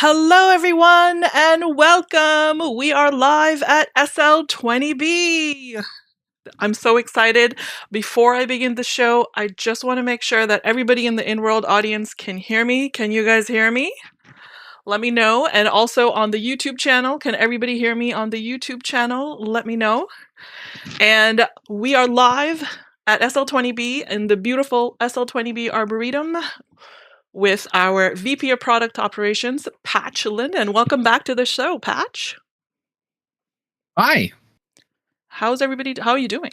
Hello, everyone, and welcome. We are live at SL20B. I'm so excited. Before I begin the show, I just want to make sure that everybody in the inworld audience can hear me. Can you guys hear me? Let me know. And also on the YouTube channel, can everybody hear me on the YouTube channel? Let me know. And we are live at SL20B in the beautiful SL20B Arboretum with our VP of Product Operations, Patch Linden. Welcome back to the show, Patch. Hi. How's everybody? How are you doing?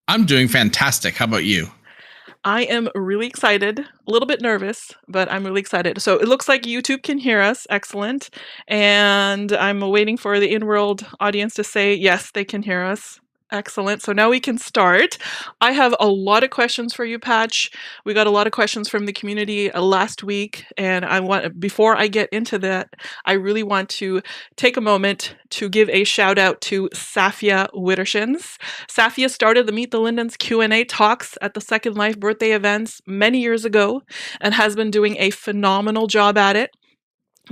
I'm doing fantastic. How about you? I am really excited, a little bit nervous, but I'm really excited. So it looks like YouTube can hear us. Excellent. And I'm waiting for the in-world audience to say, yes, they can hear us. Excellent. So now we can start. I have a lot of questions for you, Patch. We got a lot of questions from the community last week, and before I get into that, I really want to take a moment to give a shout out to Safia Wittershins. Safia started the Meet the Lindens Q&A talks at the Second Life birthday events many years ago and has been doing a phenomenal job at it.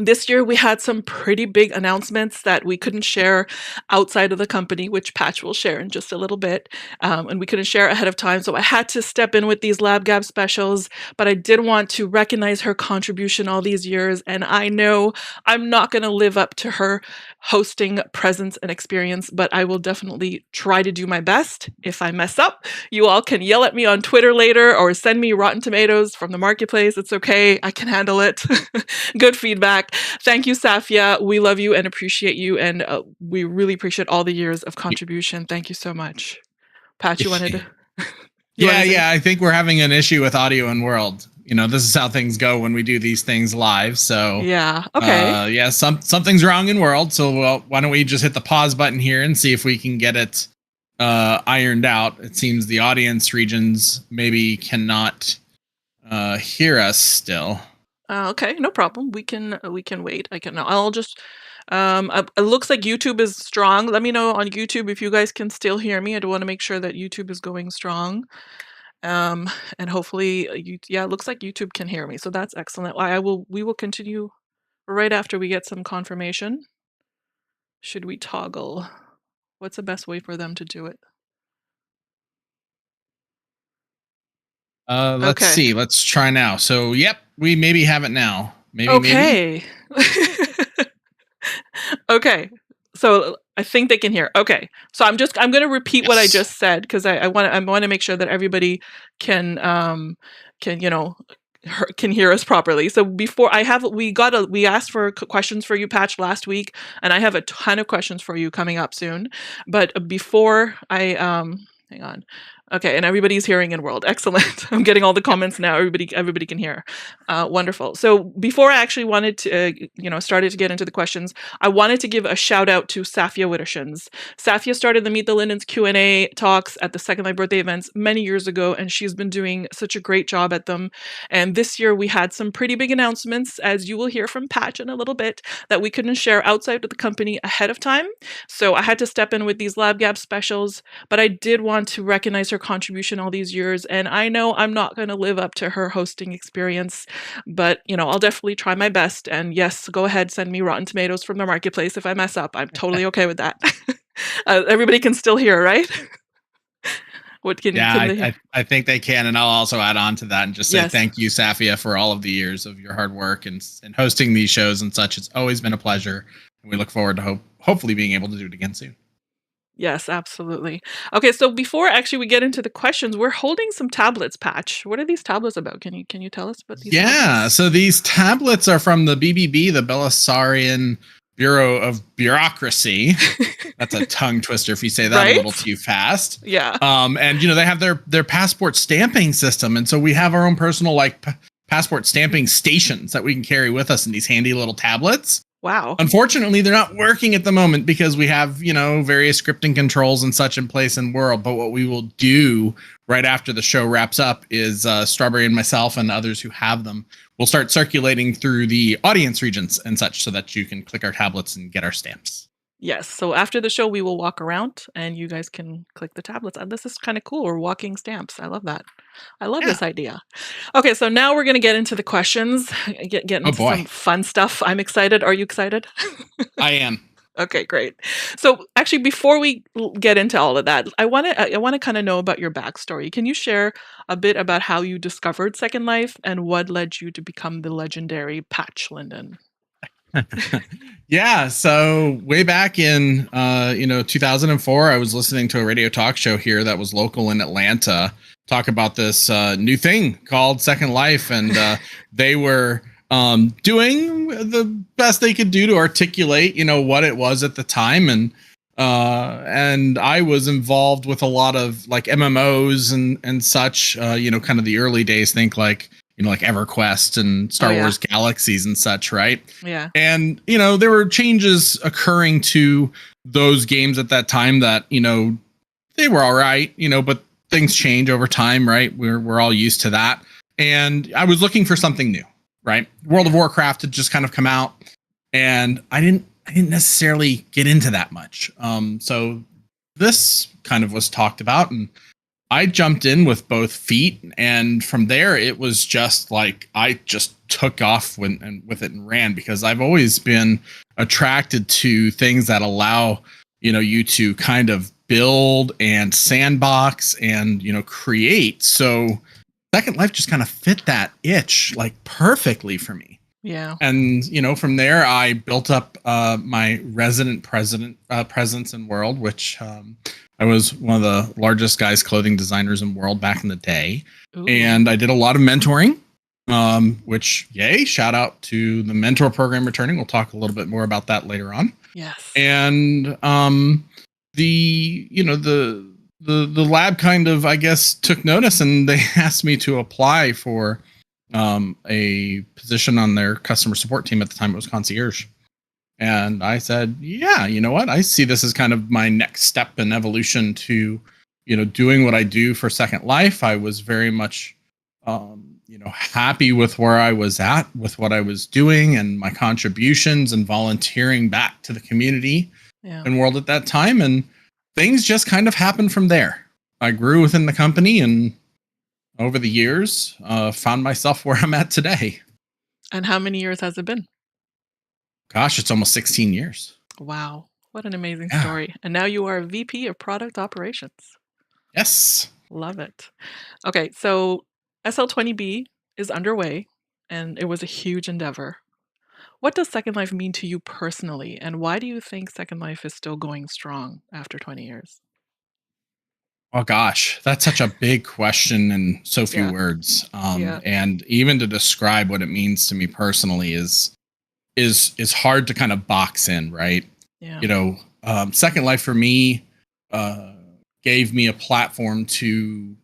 This year, we had some pretty big announcements that we couldn't share outside of the company, which Patch will share in just a little bit. And we couldn't share ahead of time. So I had to step in with these Lab Gab specials, but I did want to recognize her contribution all these years. And I know I'm not going to live up to her hosting presence and experience, but I will definitely try to do my best. If I mess up, you all can yell at me on Twitter later or send me rotten tomatoes from the marketplace. It's okay. I can handle it. Good feedback. Thank you, Safia. We love you and appreciate you, and we really appreciate all the years of contribution. Thank you so much. Pat, you wanted to... Yeah, I think we're having an issue with audio and world. You know, this is how things go when we do these things live. So yeah, okay. Something's wrong in world. So why don't we just hit the pause button here and see if we can get it ironed out. It seems the audience regions maybe cannot hear us still. Okay, no problem. We can wait. I'll just it looks like YouTube is strong. Let me know on YouTube if you guys can still hear me. I do want to make sure that YouTube is going strong. And hopefully it looks like YouTube can hear me. So that's excellent. We will continue right after we get some confirmation. Should we toggle? What's the best way for them to do it? Let's see. Let's try now. So, yep, we maybe have it now. Maybe. Okay. Okay. So I think they can hear. Okay. So I'm going to repeat what I just said because I want to make sure that everybody can hear us properly. So before we asked for questions for you, Patch, last week, and I have a ton of questions for you coming up soon. But before I hang on. Okay, and everybody's hearing in world. Excellent. I'm getting all the comments now. Everybody can hear. Wonderful. So before I actually wanted to, started to get into the questions, I wanted to give a shout out to Safia Wittershins. Safia started the Meet the Lindens Q&A talks at the Second Life birthday events many years ago, and she's been doing such a great job at them. And this year we had some pretty big announcements, as you will hear from Patch in a little bit, that we couldn't share outside of the company ahead of time. So I had to step in with these Lab Gab specials, but I did want to recognize her contribution all these years, and I know I'm not going to live up to her hosting experience, but I'll definitely try my best. And yes, go ahead, send me rotten tomatoes from the marketplace if I mess up. I'm totally okay with that. Everybody can still hear, right? I think they can, and I'll also add on to that and just say thank you, Safia, for all of the years of your hard work and hosting these shows and such. It's always been a pleasure, and we look forward to hopefully being able to do it again soon. Yes, absolutely. Okay, so before actually we get into the questions, we're holding some tablets, Patch. What are these tablets about? Can you tell us about these tablets? So these tablets are from the BBB, the Belisarian Bureau of Bureaucracy. That's a tongue twister if you say that a little too fast. Yeah. And they have their passport stamping system, and so we have our own personal passport stamping stations that we can carry with us in these handy little tablets. Wow. Unfortunately, they're not working at the moment because we have, various scripting controls and such in place in world. But what we will do right after the show wraps up is Strawberry and myself and others who have them will start circulating through the audience regions and such so that you can click our tablets and get our stamps. Yes. So after the show, we will walk around and you guys can click the tablets. This is kind of cool. We're walking stamps. I love that. I love this idea. Okay, so now we're gonna get into the questions, get Oh into some boy, fun stuff. I'm excited. Are you excited? I am. Okay, great. So actually, before we get into all of that, I wanna kind of know about your backstory. Can you share a bit about how you discovered Second Life and what led you to become the legendary Patch Linden? Yeah, so way back in 2004, I was listening to a radio talk show here that was local in Atlanta talk about this new thing called Second Life, and they were doing the best they could do to articulate, what it was at the time, and I was involved with a lot of like MMOs and such, kind of the early days. Think like like EverQuest and Oh Star yeah, Wars Galaxies and such, right? yeah, And there were changes occurring to those games at that time that they were all right, but things change over time, right? We're all used to that. And I was looking for something new, right? World of yeah, Warcraft had just kind of come out, and I didn't necessarily get into that much. So this kind of was talked about, and I jumped in with both feet, and from there it was just like I just took off with it and ran, because I've always been attracted to things that allow you to kind of build and sandbox and create. So Second Life just kind of fit that itch like perfectly for me. yeah. And from there I built up my resident presence in world, which I was one of the largest guys clothing designers in world back in the day, Ooh, and I did a lot of mentoring, which yay, shout out to the mentor program returning. We'll talk a little bit more about that later on. yes. And the the lab kind of, I guess, took notice, and they asked me to apply for a position on their customer support team. At the time it was concierge, and I said, yeah, you know what, I see this as kind of my next step in evolution to doing what I do for Second Life. I was very much happy with where I was at with what I was doing and my contributions and volunteering back to the community Yeah. and world at that time, and things just kind of happened from there. I grew within the company, and over the years, found myself where I'm at today. And how many years has it been? Gosh, it's almost 16 years. Wow, what an amazing Yeah. story. And now you are a VP of Product Operations. Yes. Love it. Okay, so SL20B is underway, and it was a huge endeavor. What does Second Life mean to you personally, and why do you think Second Life is still going strong after 20 years? Oh gosh, that's such a big question in so few Yeah, words. yeah, And even to describe what it means to me personally is hard to kind of box in, right? yeah, Second Life for me uh, gave me a platform to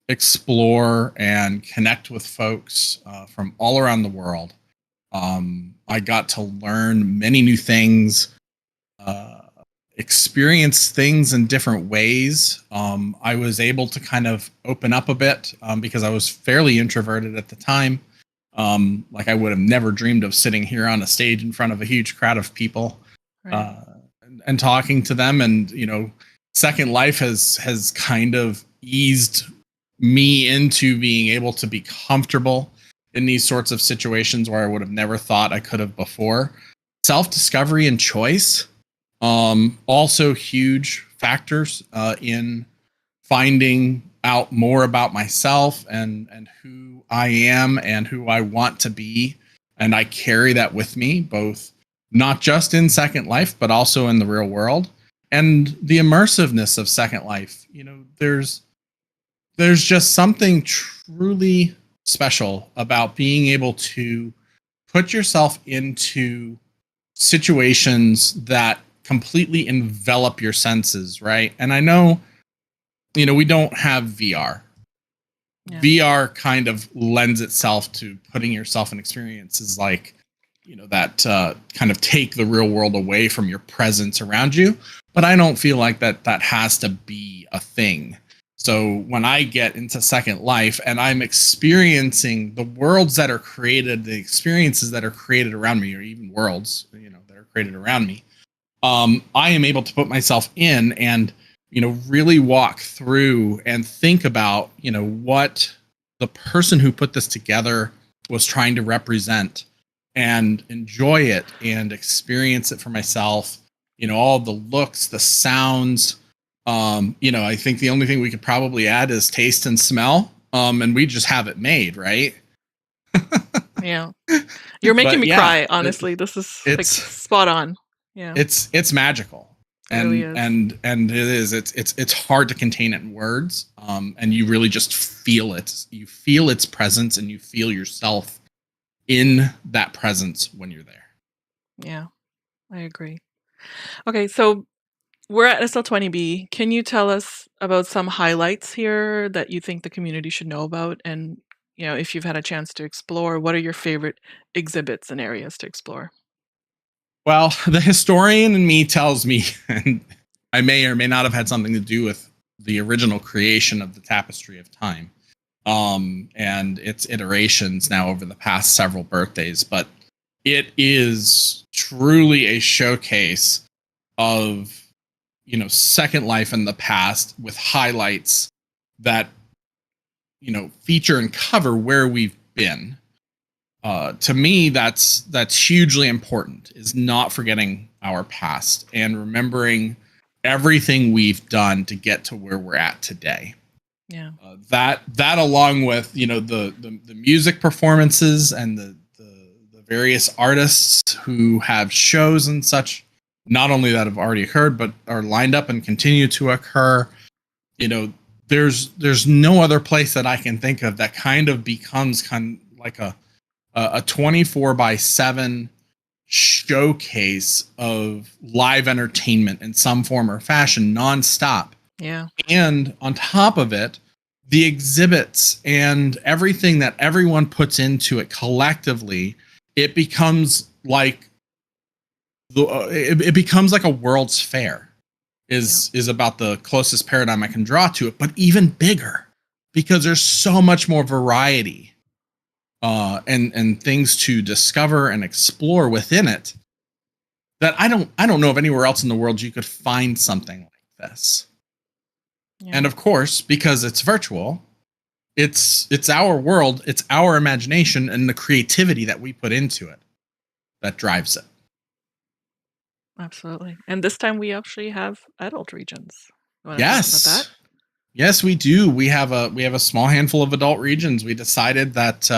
explore and connect with folks from all around the world. I got to learn many new things, uh, experience things in different ways. I was able to kind of open up a bit because I was fairly introverted at the time. Like I would have never dreamed of sitting here on a stage in front of a huge crowd of people right. uh, and talking to them. And Second Life has kind of eased me into being able to be comfortable in these sorts of situations where I would have never thought I could have before. Self discovery and choice, also huge factors in finding out more about myself and who I am and who I want to be. And I carry that with me, both not just in Second Life, but also in the real world. And the immersiveness of Second Life. There's just something truly special about being able to put yourself into situations that completely envelop your senses, right? And I know, we don't have VR. Yeah, VR kind of lends itself to putting yourself in experiences like, that kind of take the real world away from your presence around you. But I don't feel like that has to be a thing. So when I get into Second Life and I'm experiencing the worlds that are created, the experiences that are created around me, or even worlds, that are created around me, I am able to put myself in and really walk through and think about what the person who put this together was trying to represent and enjoy it and experience it for myself. All the looks, the sounds. I think the only thing we could probably add is taste and smell. And we just have it made, right? Yeah. You're making me cry, honestly. This is it's spot on. Yeah. It's magical. It really is. And it is. It's hard to contain it in words. And you really just feel it. You feel its presence and you feel yourself in that presence when you're there. Yeah, I agree. Okay, so we're at SL20B. Can you tell us about some highlights here that you think the community should know about? And, if you've had a chance to explore, what are your favorite exhibits and areas to explore? Well, the historian in me tells me, and I may or may not have had something to do with the original creation of the Tapestry of Time, and its iterations now over the past several birthdays, but it is truly a showcase of Second Life in the past, with highlights that feature and cover where we've been. To me, that's hugely important, is not forgetting our past and remembering everything we've done to get to where we're at today. Yeah. That along with the music performances and the various artists who have shows and such, not only that have already occurred but are lined up and continue to occur. There's no other place that I can think of that kind of becomes like a 24/7 showcase of live entertainment in some form or fashion, nonstop. Yeah. And on top of it, the exhibits and everything that everyone puts into it collectively, it becomes like it becomes like a World's Fair. Is about the closest paradigm I can draw to it, but even bigger, because there's so much more variety and things to discover and explore within it, that I don't know of anywhere else in the world you could find something like this. Yeah. And of course, because it's virtual, it's our world, it's our imagination and the creativity that we put into it that drives it. Absolutely. And this time we actually have adult regions. Yes. Talk about that? Yes, we do. We have a small handful of adult regions. We decided that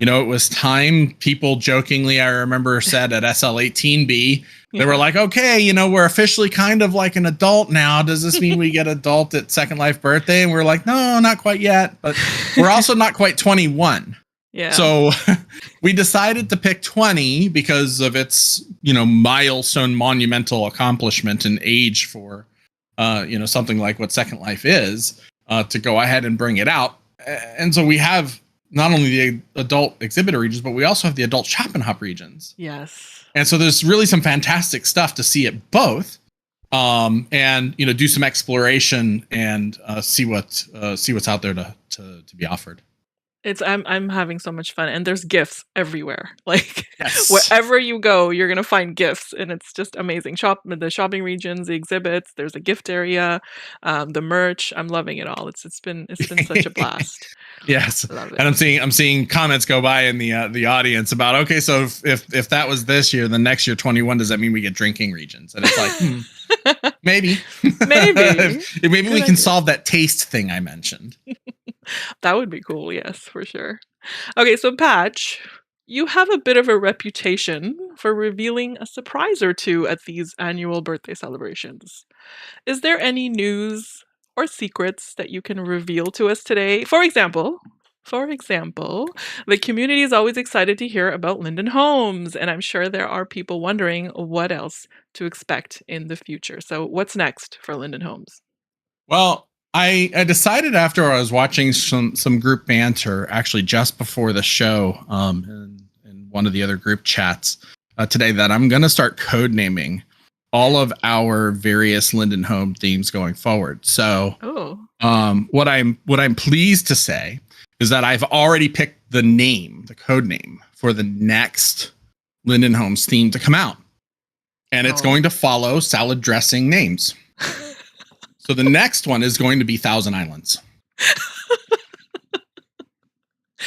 it was time. People jokingly, I remember, said at SL18B, they were like, okay, we're officially kind of like an adult now. Does this mean we get adult at Second Life birthday? And we're like, no, not quite yet. But we're also not quite 21. Yeah. So we decided to pick 20 because of its, milestone monumental accomplishment and age for, something like what Second Life is, to go ahead and bring it out. And so we have not only the adult exhibitor regions, but we also have the adult shop and hop regions. Yes. And so there's really some fantastic stuff to see at both, and do some exploration and see what's out there to be offered. I'm having so much fun, and there's gifts everywhere. Like, yes. Wherever you go, you're gonna find gifts, and it's just amazing. The shopping regions, the exhibits. There's a gift area, the merch. I'm loving it all. It's been such a blast. Yes, I love it. And I'm seeing comments go by in the audience about, okay, so if that was this year, then next year 21, does that mean we get drinking regions? And it's like, maybe maybe we can solve that taste thing I mentioned. That would be cool. Yes, for sure. Okay, so Patch, you have a bit of a reputation for revealing a surprise or two at these annual birthday celebrations. Is there any news or secrets that you can reveal to us today? For example, the community is always excited to hear about Linden Homes, and I'm sure there are people wondering what else to expect in the future. So what's next for Linden Homes? Well, I decided after I was watching some group banter, actually just before the show, in one of the other group chats today, that I'm going to start code naming all of our various Linden Home themes going forward. So, what I'm pleased to say is that I've already picked the code name for the next Linden Homes theme to come out, and it's going to follow salad dressing names. So the next one is going to be Thousand Islands.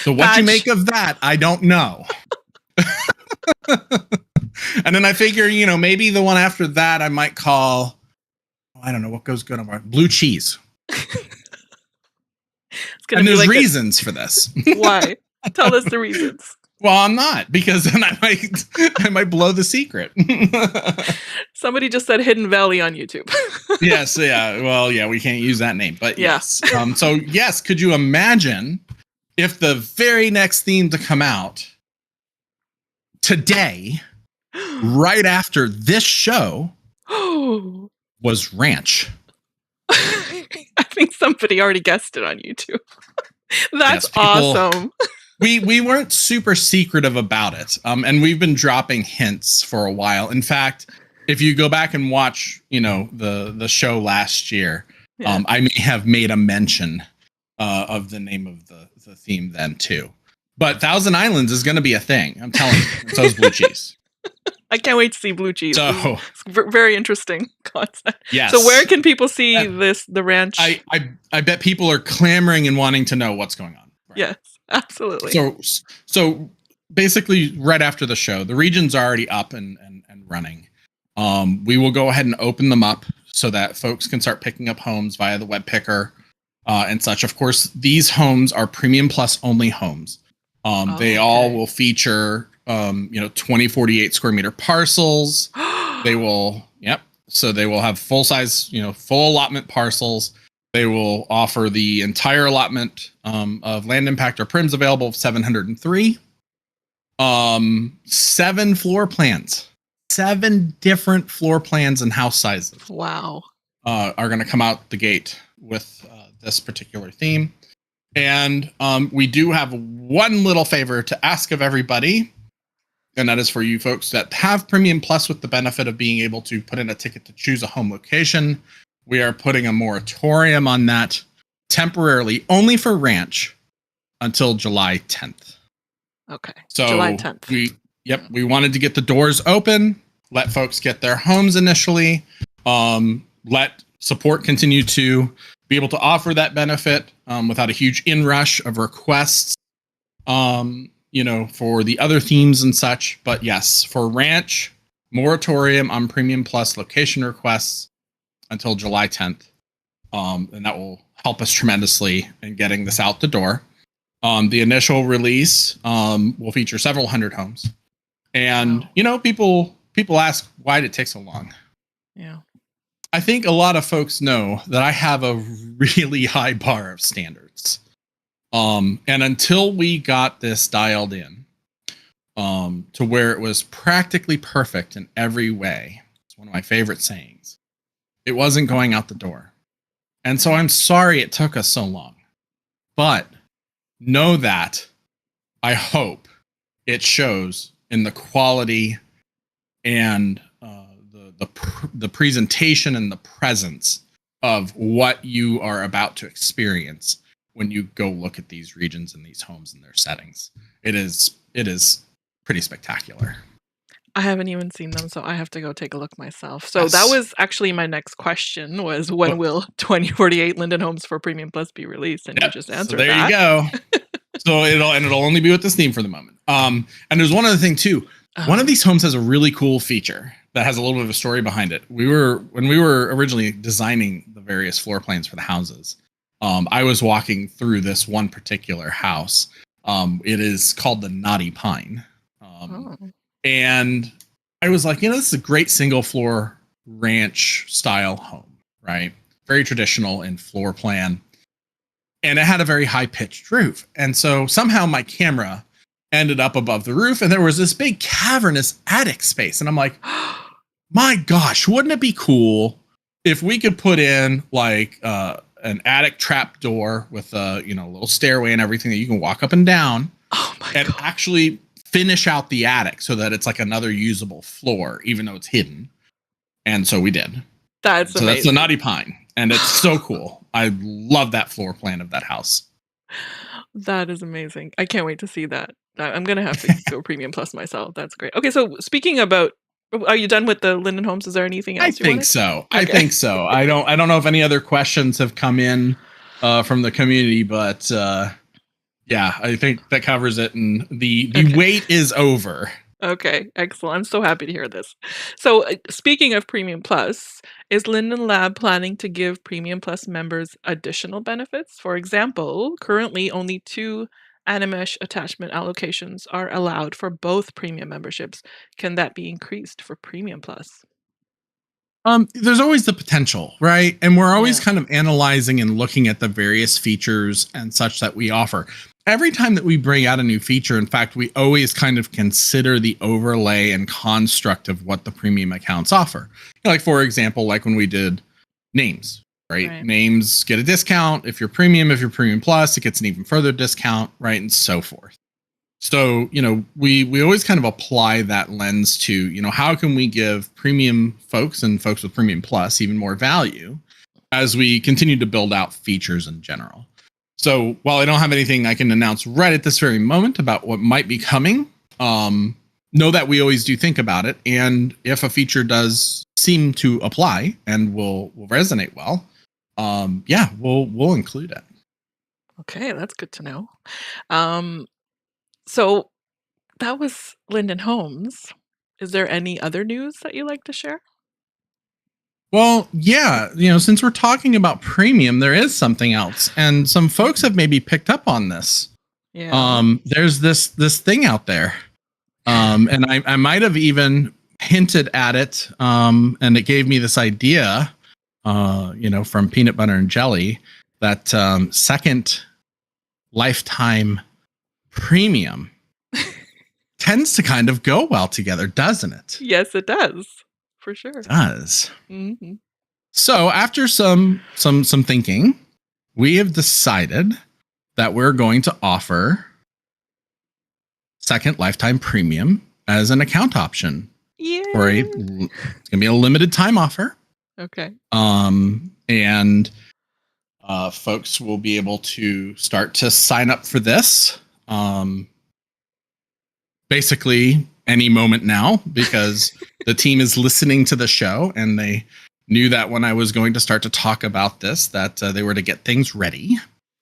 So what Patch. you make of that, I don't know. And then I figure, maybe the one after that I might call, I don't know what goes good on our blue cheese. And there's reasons for this. Why? Tell us the reasons. Well, I'm not, because then I might blow the secret. Somebody just said Hidden Valley on YouTube. Yes, yeah. Well, yeah, we can't use that name, but Yeah. yes. So yes, could you imagine if the very next theme to come out today, right after this show, was ranch? I think somebody already guessed it on YouTube. That's Yes, people- awesome. We weren't super secretive about it, and we've been dropping hints for a while. In fact, if you go back and watch, the show last year, Yeah. I may have made a mention of the name of the theme then too. But Thousand Islands is going to be a thing. I'm telling you. And so is blue cheese. I can't wait to see blue cheese. So It's very interesting concept. yes. So where can people see the ranch? I bet people are clamoring and wanting to know what's going on. Right? Yes, absolutely. So basically, right after the show, the region's already up and running. We will go ahead and open them up so that folks can start picking up homes via the web picker and such. Of course, these homes are Premium Plus only homes. They all will feature 2048 square meter parcels. They will, so they will have full size, full allotment parcels. They will offer the entire allotment of land impact or prims available of 703. 7 floor plans, 7 different floor plans and house sizes. Wow. Are going to come out the gate with this particular theme. And we do have one little favor to ask of everybody. And that is for you folks that have Premium Plus with the benefit of being able to put in a ticket to choose a home location. We are putting a moratorium on that temporarily only for ranch until July 10th. Okay. So July 10th. We wanted to get the doors open, let folks get their homes initially, let support continue to be able to offer that benefit without a huge inrush of requests, for the other themes and such. But yes, for ranch, moratorium on Premium Plus location requests until July 10th. And that will help us tremendously in getting this out the door. The initial release will feature several hundred homes. And, people ask, why did it take so long? Yeah. I think a lot of folks know that I have a really high bar of standards. And until we got this dialed in to where it was practically perfect in every way, it's one of my favorite sayings, it wasn't going out the door. And so I'm sorry it took us so long. But know that I hope it shows in the quality and the presentation and the presence of what you are about to experience when you go look at these regions and these homes and their settings. It is pretty spectacular. I haven't even seen them, so I have to go take a look myself. So Yes. that was actually my next question was when will 2048 Linden Homes for Premium Plus be released? And you just answered so there that. you go. So it'll only be with this theme for the moment. And there's one other thing too. One of these homes has a really cool feature that has a little bit of a story behind it. When we were originally designing the various floor plans for the houses, I was walking through this one particular house. It is called the Knotty Pine. And I was like, this is a great single floor ranch style home, right? Very traditional in floor plan. And it had a very high pitched roof. And so somehow my camera ended up above the roof and there was this big cavernous attic space. And I'm like, my gosh, wouldn't it be cool if we could put in like an attic trap door with a little stairway and everything that you can walk up and down and actually finish out the attic so that it's like another usable floor, even though it's hidden. And so we did. That's amazing. That's the Knotty Pine. And it's so cool. I love that floor plan of that house. That is amazing. I can't wait to see that. I'm going to have to go Premium Plus myself. That's great. Okay, so speaking about, are you done with the Linden Homes? Is there anything else I think so. Okay. I think so. I don't know if any other questions have come in from the community, but Yeah, I think that covers it, and the Okay. wait is over. Okay, excellent. I'm so happy to hear this. So, speaking of Premium Plus, is Linden Lab planning to give Premium Plus members additional benefits? For example, currently only two Animesh attachment allocations are allowed for both premium memberships. Can that be increased for Premium Plus? There's always the potential, right? And we're always Yeah, kind of analyzing and looking at the various features and such that we offer. Every time that we bring out a new feature, in fact, we always kind of consider the overlay and construct of what the premium accounts offer. Like, for example, like when we did names, right? right. Names get a discount. If you're premium plus, it gets an even further discount, right? And so forth. So, we always kind of apply that lens to, how can we give premium folks and folks with premium plus even more value as we continue to build out features in general. So while I don't have anything I can announce right at this very moment about what might be coming, know that we always do think about it. And if a feature does seem to apply and will resonate well, we'll include it. Okay, that's good to know. Um, so that was Linden Homes. Is there any other news that you like to share? Well, yeah, since we're talking about premium, there is something else, and some folks have maybe picked up on this. Yeah. There's this thing out there, and I might have even hinted at it, and it gave me this idea, from Peanut Butter and Jelly, that second lifetime premium tends to kind of go well together, doesn't it? Yes, it does. For sure. It does. Mhm. So after some thinking, we have decided that we're going to offer second lifetime premium as an account option for Yay! it's going to be a limited time offer. Okay. And folks will be able to start to sign up for this. Basically any moment now, because the team is listening to the show and they knew that when I was going to start to talk about this, that they were to get things ready.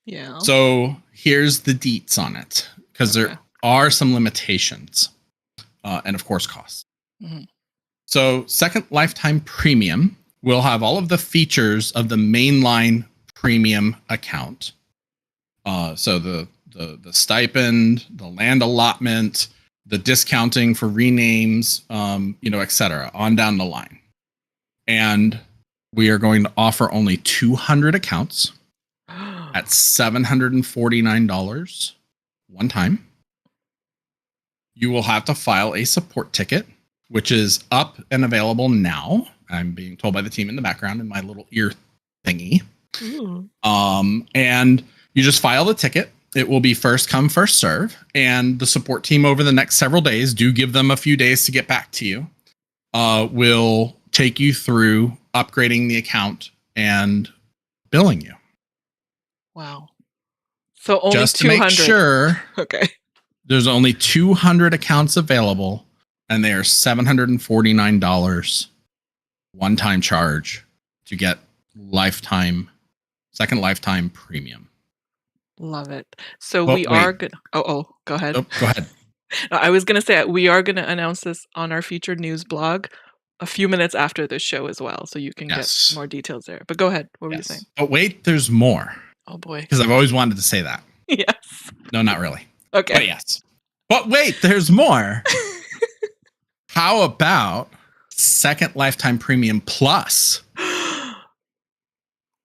Yeah. So here's the deets on it, because Okay. there are some limitations and of course costs. Mhm. So second lifetime premium will have all of the features of the mainline premium account. So the stipend, the land allotment, the discounting for renames, et cetera, on down the line. And we are going to offer only 200 accounts at $749 one time. You will have to file a support ticket, which is up and available now. I'm being told by the team in the background in my little ear thingy. Ooh. And you just file the ticket. It will be first come, first serve. And the support team over the next several days, do give them a few days to get back to you, will take you through upgrading the account and billing you. Wow. So only Just to 200. make sure Okay. there's only 200 accounts available, and they are $749 one-time charge to get second lifetime premium. Love it. So Oh, we wait. are good. Oh, go ahead. Oh, go ahead. I was going to say we are going to announce this on our featured news blog a few minutes after this show as well, so you can get more details there. But go ahead. What were you saying? But wait, there's more. Oh boy. Because I've always wanted to say that. Yes. No, not really. Okay. But yes. But wait, there's more. How about second lifetime premium plus?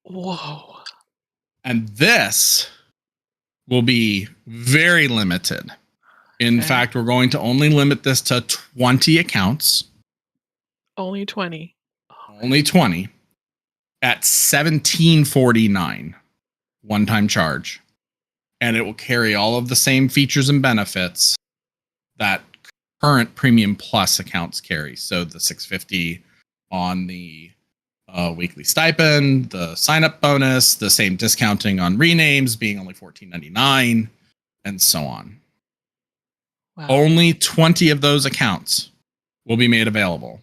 Whoa. And this will be very limited. In fact, we're going to only limit this to 20 accounts. Only 20. Only 20 at $1749 one-time charge. And it will carry all of the same features and benefits that current premium plus accounts carry. So the $650 on the weekly stipend, the sign-up bonus, the same discounting on renames being only $14.99, and so on. Wow. Only 20 of those accounts will be made available.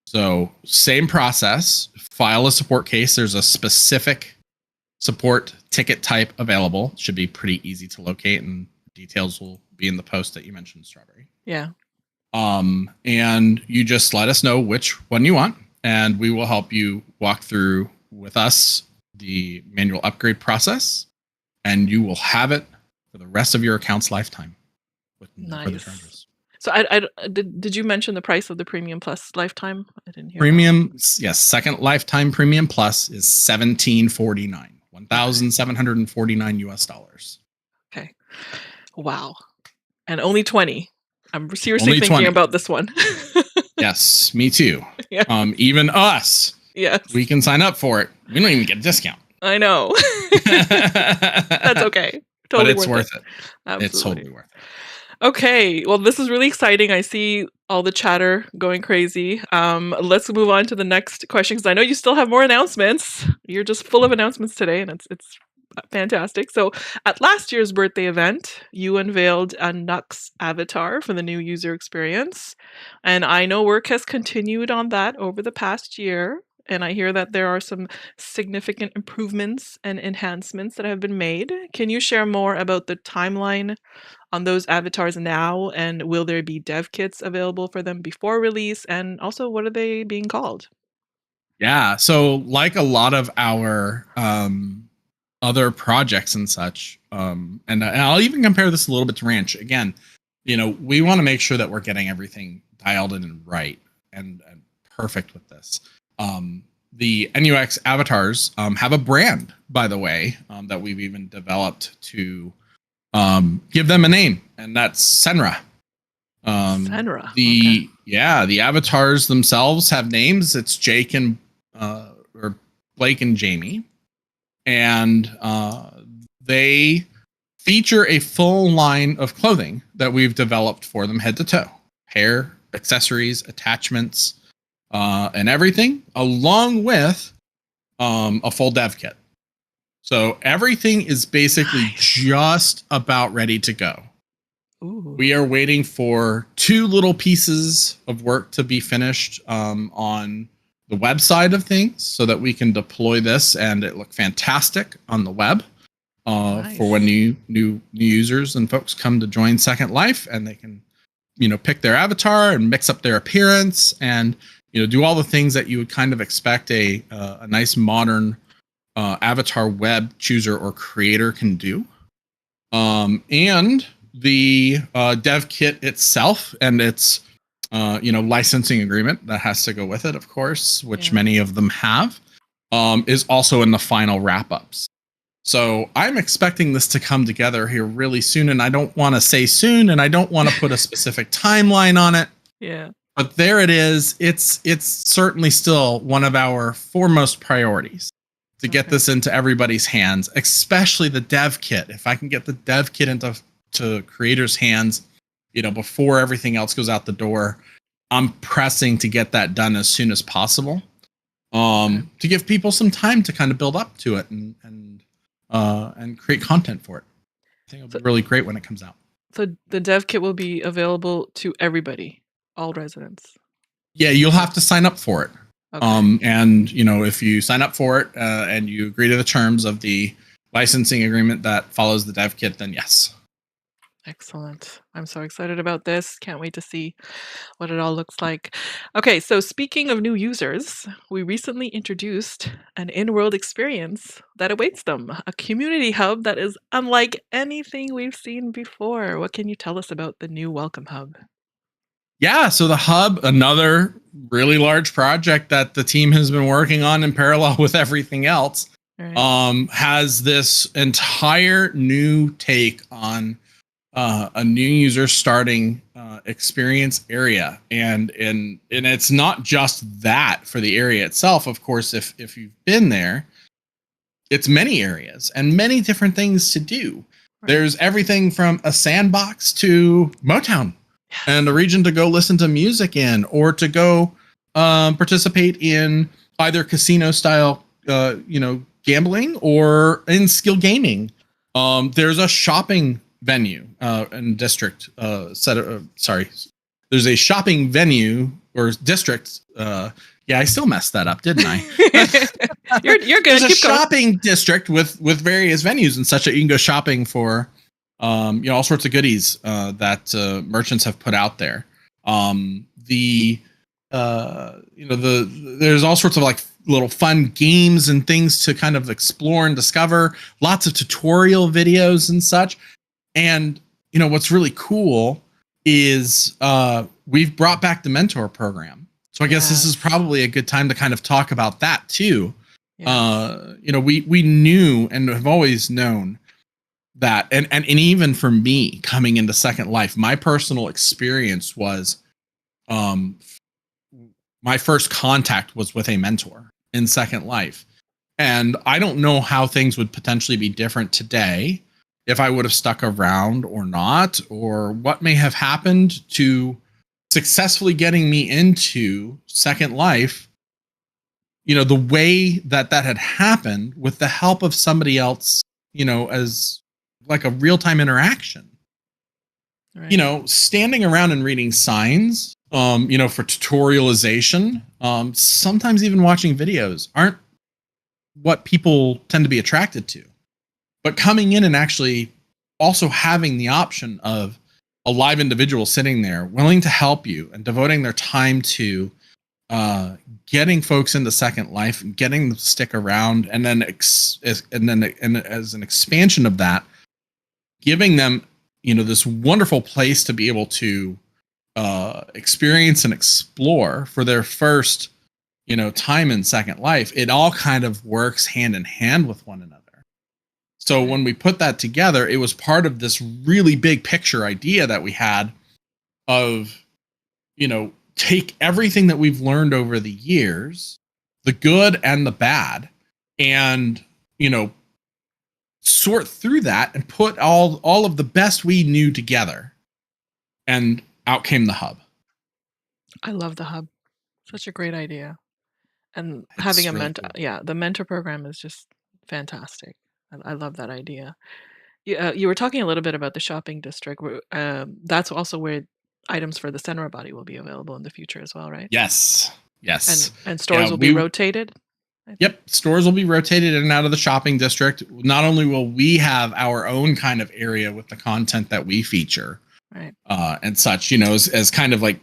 So same process, file a support case. There's a specific support ticket type available. Should be pretty easy to locate, and details will be in the post that you mentioned, Strawberry. Yeah. And you just let us know which one you want, and we will help you walk through with us the manual upgrade process, and you will have it for the rest of your account's lifetime with no further charges. So did you mention the price of the Premium Plus lifetime? I didn't hear. Premium, yes, second lifetime Premium Plus is $1,749, $1,749 US. Okay. Wow. And only 20. I'm seriously thinking 20. about this one. Yes, me too. Yeah. Even us. Yes. We can sign up for it. We don't even get a discount. I know. That's okay. Totally, but it's worth it. Absolutely. It's totally worth it. Okay, well, this is really exciting. I see all the chatter going crazy. Let's move on to the next question, because I know you still have more announcements. You're just full of announcements today, and it's fantastic. So at last year's birthday event, you unveiled a Nux Avatar for the new user experience. And I know work has continued on that over the past year. And I hear that there are some significant improvements and enhancements that have been made. Can you share more about the timeline on those avatars now? And will there be dev kits available for them before release? And also, what are they being called? Yeah, so like a lot of our other projects and such, and I'll even compare this a little bit to Ranch. Again, we want to make sure that we're getting everything dialed in and right and perfect with this. The NUX avatars have a brand, by the way, that we've even developed to give them a name, and that's Senra. Senra. The avatars themselves have names. It's Jake and or Blake and Jamie, and they feature a full line of clothing that we've developed for them, head to toe, hair, accessories, attachments, and everything, along with a full dev kit. So everything is basically just about ready to go. Ooh. We are waiting for 2 little pieces of work to be finished on the website of things, so that we can deploy this and it look fantastic on the web for when new users and folks come to join Second Life, and they can pick their avatar and mix up their appearance and do all the things that you would kind of expect a nice modern avatar web chooser or creator can do. And the dev kit itself and its licensing agreement that has to go with it, of course, which many of them have, is also in the final wrap-ups. So I'm expecting this to come together here really soon, and I don't want to say soon, and I don't want to put a specific timeline on it. Yeah. But there it is. It's certainly still one of our foremost priorities to get this into everybody's hands, especially the dev kit. If I can get the dev kit into creators' hands, before everything else goes out the door, I'm pressing to get that done as soon as possible, to give people some time to kind of build up to it and create content for it. I think it'll be really great when it comes out. So the dev kit will be available to everybody, all residents. Yeah, you'll have to sign up for it. Okay. And if you sign up for it and you agree to the terms of the licensing agreement that follows the dev kit, then yes. Excellent. I'm so excited about this. Can't wait to see what it all looks like. Okay, so speaking of new users, we recently introduced an in-world experience that awaits them, a community hub that is unlike anything we've seen before. What can you tell us about the new Welcome Hub? Yeah, so the hub, another really large project that the team has been working on in parallel with everything else, has this entire new take on a new user starting experience area, and it's not just that for the area itself. Of course, if you've been there, it's many areas and many different things to do. There's everything from a sandbox to Motown, and a region to go listen to music in, or to go participate in either casino style gambling or in skill gaming. There's a shopping venue and district there's a shopping venue or district. I still messed that up, didn't I? You're There's good. a Keep going. shopping district with various venues and such that you can go shopping for, all sorts of goodies that merchants have put out there. There's all sorts of like little fun games and things to kind of explore and discover. Lots of tutorial videos and such. And what's really cool is we've brought back the mentor program. So I guess this is probably a good time to kind of talk about that too. Yes. We knew and have always known that, and even for me coming into Second Life, my personal experience was, my first contact was with a mentor in Second Life. And I don't know how things would potentially be different today if I would have stuck around or not, or what may have happened to successfully getting me into Second Life, the way that had happened with the help of somebody else, as like a real-time interaction. Right. Standing around and reading signs, for tutorialization, sometimes even watching videos aren't what people tend to be attracted to. But coming in and actually also having the option of a live individual sitting there willing to help you and devoting their time to getting folks into Second Life and getting them to stick around, and then as an expansion of that, giving them this wonderful place to be able to experience and explore for their first time in Second Life. It all kind of works hand in hand with one another. So when we put that together, it was part of this really big picture idea that we had of, take everything that we've learned over the years, the good and the bad, and, sort through that and put all of the best we knew together. And out came the hub. I love the hub. Such a great idea. And It's having a really mentor, cool. yeah, the mentor program is just fantastic. I love that idea. You were talking a little bit about the shopping district. That's also where items for the Senra body will be available in the future as well, right? Yes. And stores will be rotated? Yep. Stores will be rotated in and out of the shopping district. Not only will we have our own kind of area with the content that we feature, right, and such, as kind of like,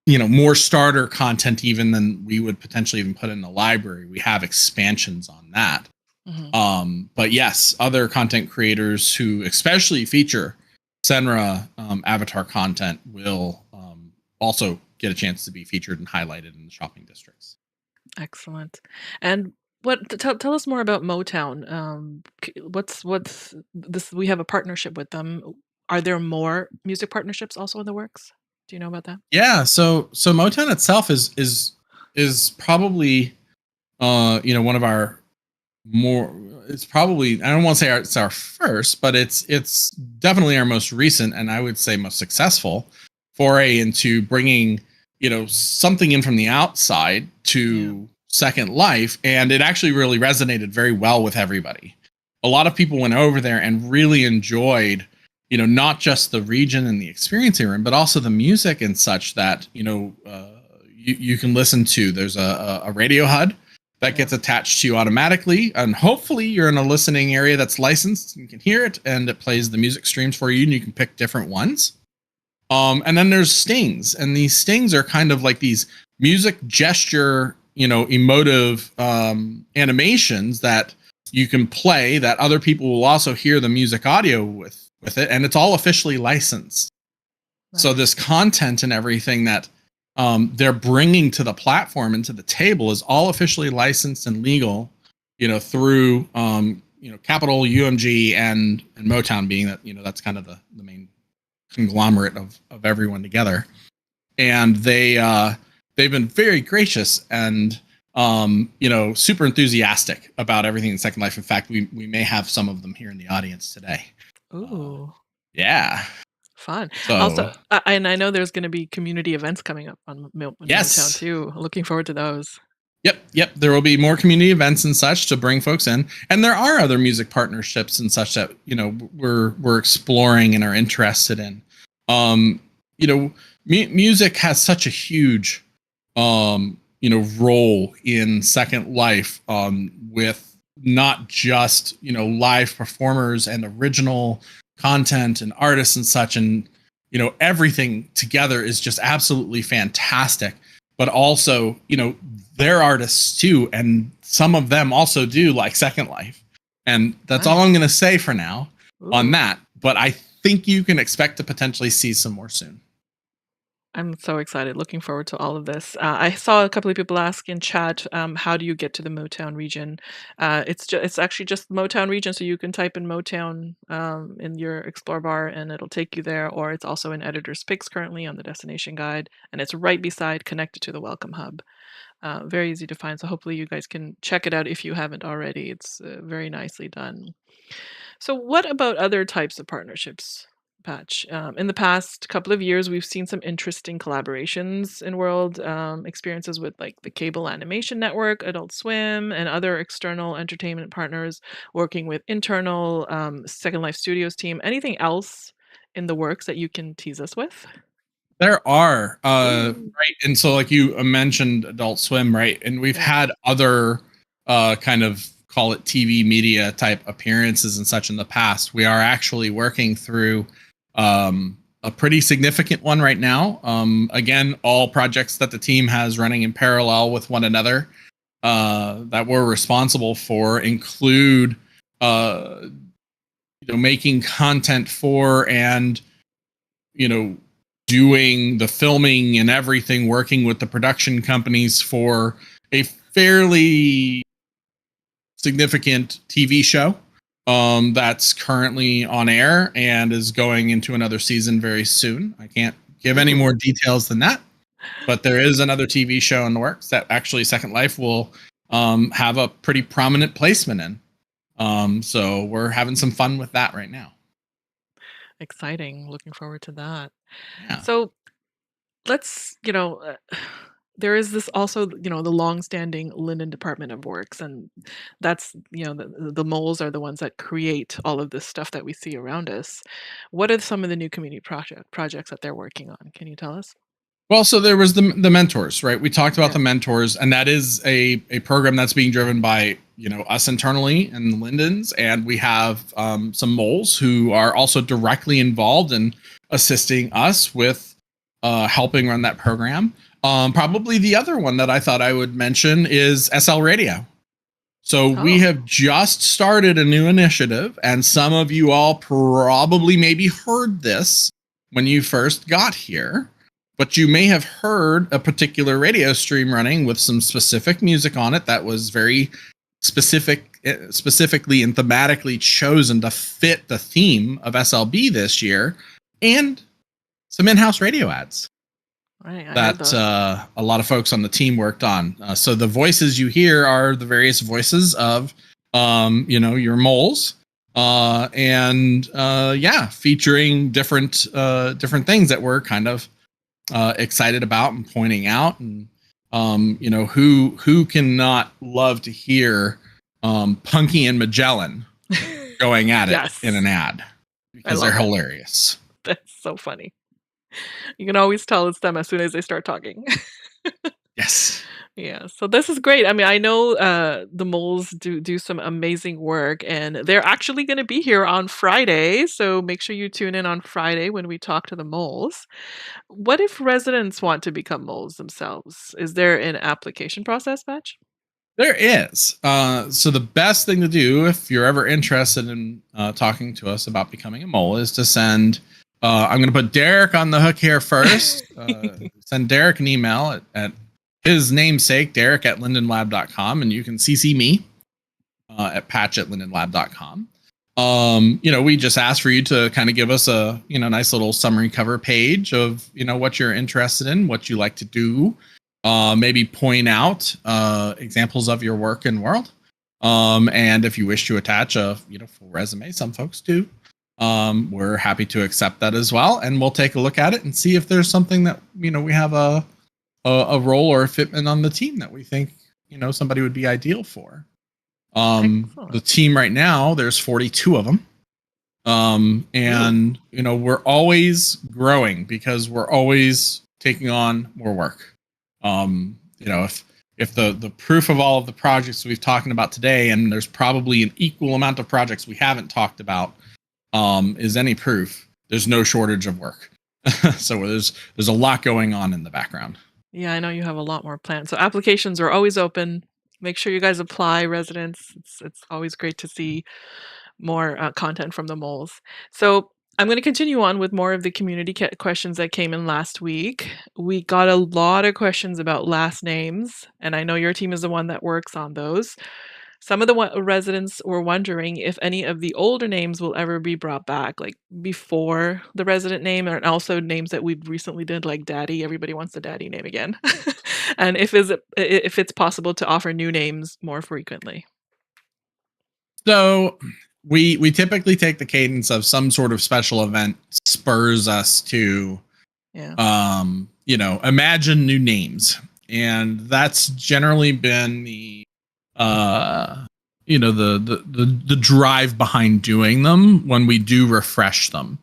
more starter content even than we would potentially even put in the library. We have expansions on that. Mm-hmm. But yes, other content creators who especially feature Senra avatar content will also get a chance to be featured and highlighted in the shopping districts. Excellent. And tell us more about Motown. What's this? We have a partnership with them. Are there more music partnerships also in the works? Do you know about that? Yeah, so Motown itself is probably one of our more, it's probably, I don't want to say it's our first, but it's definitely our most recent, and I would say most successful foray into bringing something in from the outside to Second Life. And it actually really resonated very well with everybody. A lot of people went over there and really enjoyed not just the region and the experience here, but also the music and such that you can listen to. There's a radio HUD that gets attached to you automatically, and hopefully you're in a listening area that's licensed. You can hear it, and it plays the music streams for you, and you can pick different ones. And then there's stings, and these stings are kind of like these music gesture, emotive animations that you can play that other people will also hear the music audio with it, and it's all officially licensed. Right. So this content and everything that they're bringing to the platform and to the table is all officially licensed and legal, through Capitol, UMG, and Motown, being that that's kind of the main conglomerate of everyone together. And they've been very gracious and super enthusiastic about everything in Second Life. In fact, we may have some of them here in the audience today. Ooh. Yeah. Fun. So, also, and I know there's going to be community events coming up on Motown too. Looking forward to those. Yep. There will be more community events and such to bring folks in, and there are other music partnerships and such that we're exploring and are interested in. Music has such a huge role in Second Life, with not just live performers and original content and artists and such, and everything together is just absolutely fantastic. But also, they're artists too, and some of them also do like Second Life. And that's all I'm going to say for now on that. But I think you can expect to potentially see some more soon. I'm so excited, looking forward to all of this. I saw a couple of people ask in chat, how do you get to the Motown region? It's actually just the Motown region, so you can type in Motown in your Explore bar, and it'll take you there. Or it's also in Editor's Picks currently on the destination guide, and it's right beside, connected to the Welcome Hub. Very easy to find, so hopefully you guys can check it out if you haven't already. It's very nicely done. So, what about other types of partnerships, Patch? In the past couple of years, we've seen some interesting collaborations in world experiences with like the Cable Animation Network, Adult Swim, and other external entertainment partners working with internal Second Life Studios team. Anything else in the works that you can tease us with? There are, Ooh. right. And so, like you mentioned Adult Swim, right? And we've Yeah. had other kind of call it TV media type appearances and such in the past. We are actually working through a pretty significant one right now. Again, all projects that the team has running in parallel with one another that we're responsible for include making content for, and doing the filming and everything, working with the production companies for a fairly significant TV show that's currently on air and is going into another season very soon. I can't give any more details than that, but there is another TV show in the works that actually Second Life will have a pretty prominent placement in. So we're having some fun with that right now. Exciting. Looking forward to that. Yeah. So, let's, there is this also, the long-standing Linden Department of Works, and that's, the moles are the ones that create all of this stuff that we see around us. What are some of the new community projects that they're working on? Can you tell us? Well, so there was the mentors, right? We talked about Yeah. the mentors, and that is a program that's being driven by us internally in the Lindens, and we have some moles who are also directly involved in assisting us with helping run that program. Probably the other one that I thought I would mention is SL Radio. So we Oh, have just started a new initiative, and some of you all probably maybe heard this when you first got here, but you may have heard a particular radio stream running with some specific music on it that was very specifically and thematically chosen to fit the theme of SLB this year, and some in-house radio ads right. I heard that those. a lot of folks on the team worked on. So the voices you hear are the various voices of, your moles, and featuring different things that we're kind of excited about and pointing out, and who cannot love to hear Punky and Magellan going at it Yes, in an ad, I because they're love it. hilarious. That's so funny. You can always tell it's them as soon as they start talking. Yes. Yeah, so this is great. I mean, I know the moles do some amazing work, and they're actually going to be here on Friday. So make sure you tune in on Friday when we talk to the moles. What if residents want to become moles themselves? Is there an application process, Patch? There is. So the best thing to do if you're ever interested in talking to us about becoming a mole is to send. I'm going to put Derek on the hook here first. Send Derek an email at his namesake, Derek at lindenlab.com, and you can CC me at patch at lindenlab.com. We just ask for you to kind of give us a nice little summary cover page of what you're interested in, what you like to do. Maybe point out examples of your work in world. And if you wish to attach a full resume, some folks do. We're happy to accept that as well, and we'll take a look at it and see if there's something that we have a role or a fitment on the team that we think somebody would be ideal for. The Excellent. team right now, there's 42 of them. And we're always growing because we're always taking on more work. If if the proof of all of the projects we've talked about today, and there's probably an equal amount of projects we haven't talked about, is any proof, there's no shortage of work. So there's a lot going on in the background. Yeah, I know you have a lot more planned. So applications are always open. Make sure you guys apply, residents. It's always great to see more content from the moles. So I'm going to continue on with more of the community questions that came in last week. We got a lot of questions about last names, and I know your team is the one that works on those. Some of the residents were wondering if any of the older names will ever be brought back, like before the resident name, and also names that we've recently did, like Daddy. Everybody wants the Daddy name again, and if it's possible to offer new names more frequently. So we typically take the cadence of some sort of special event spurs us to imagine new names, and that's generally been the the drive behind doing them when we do refresh them.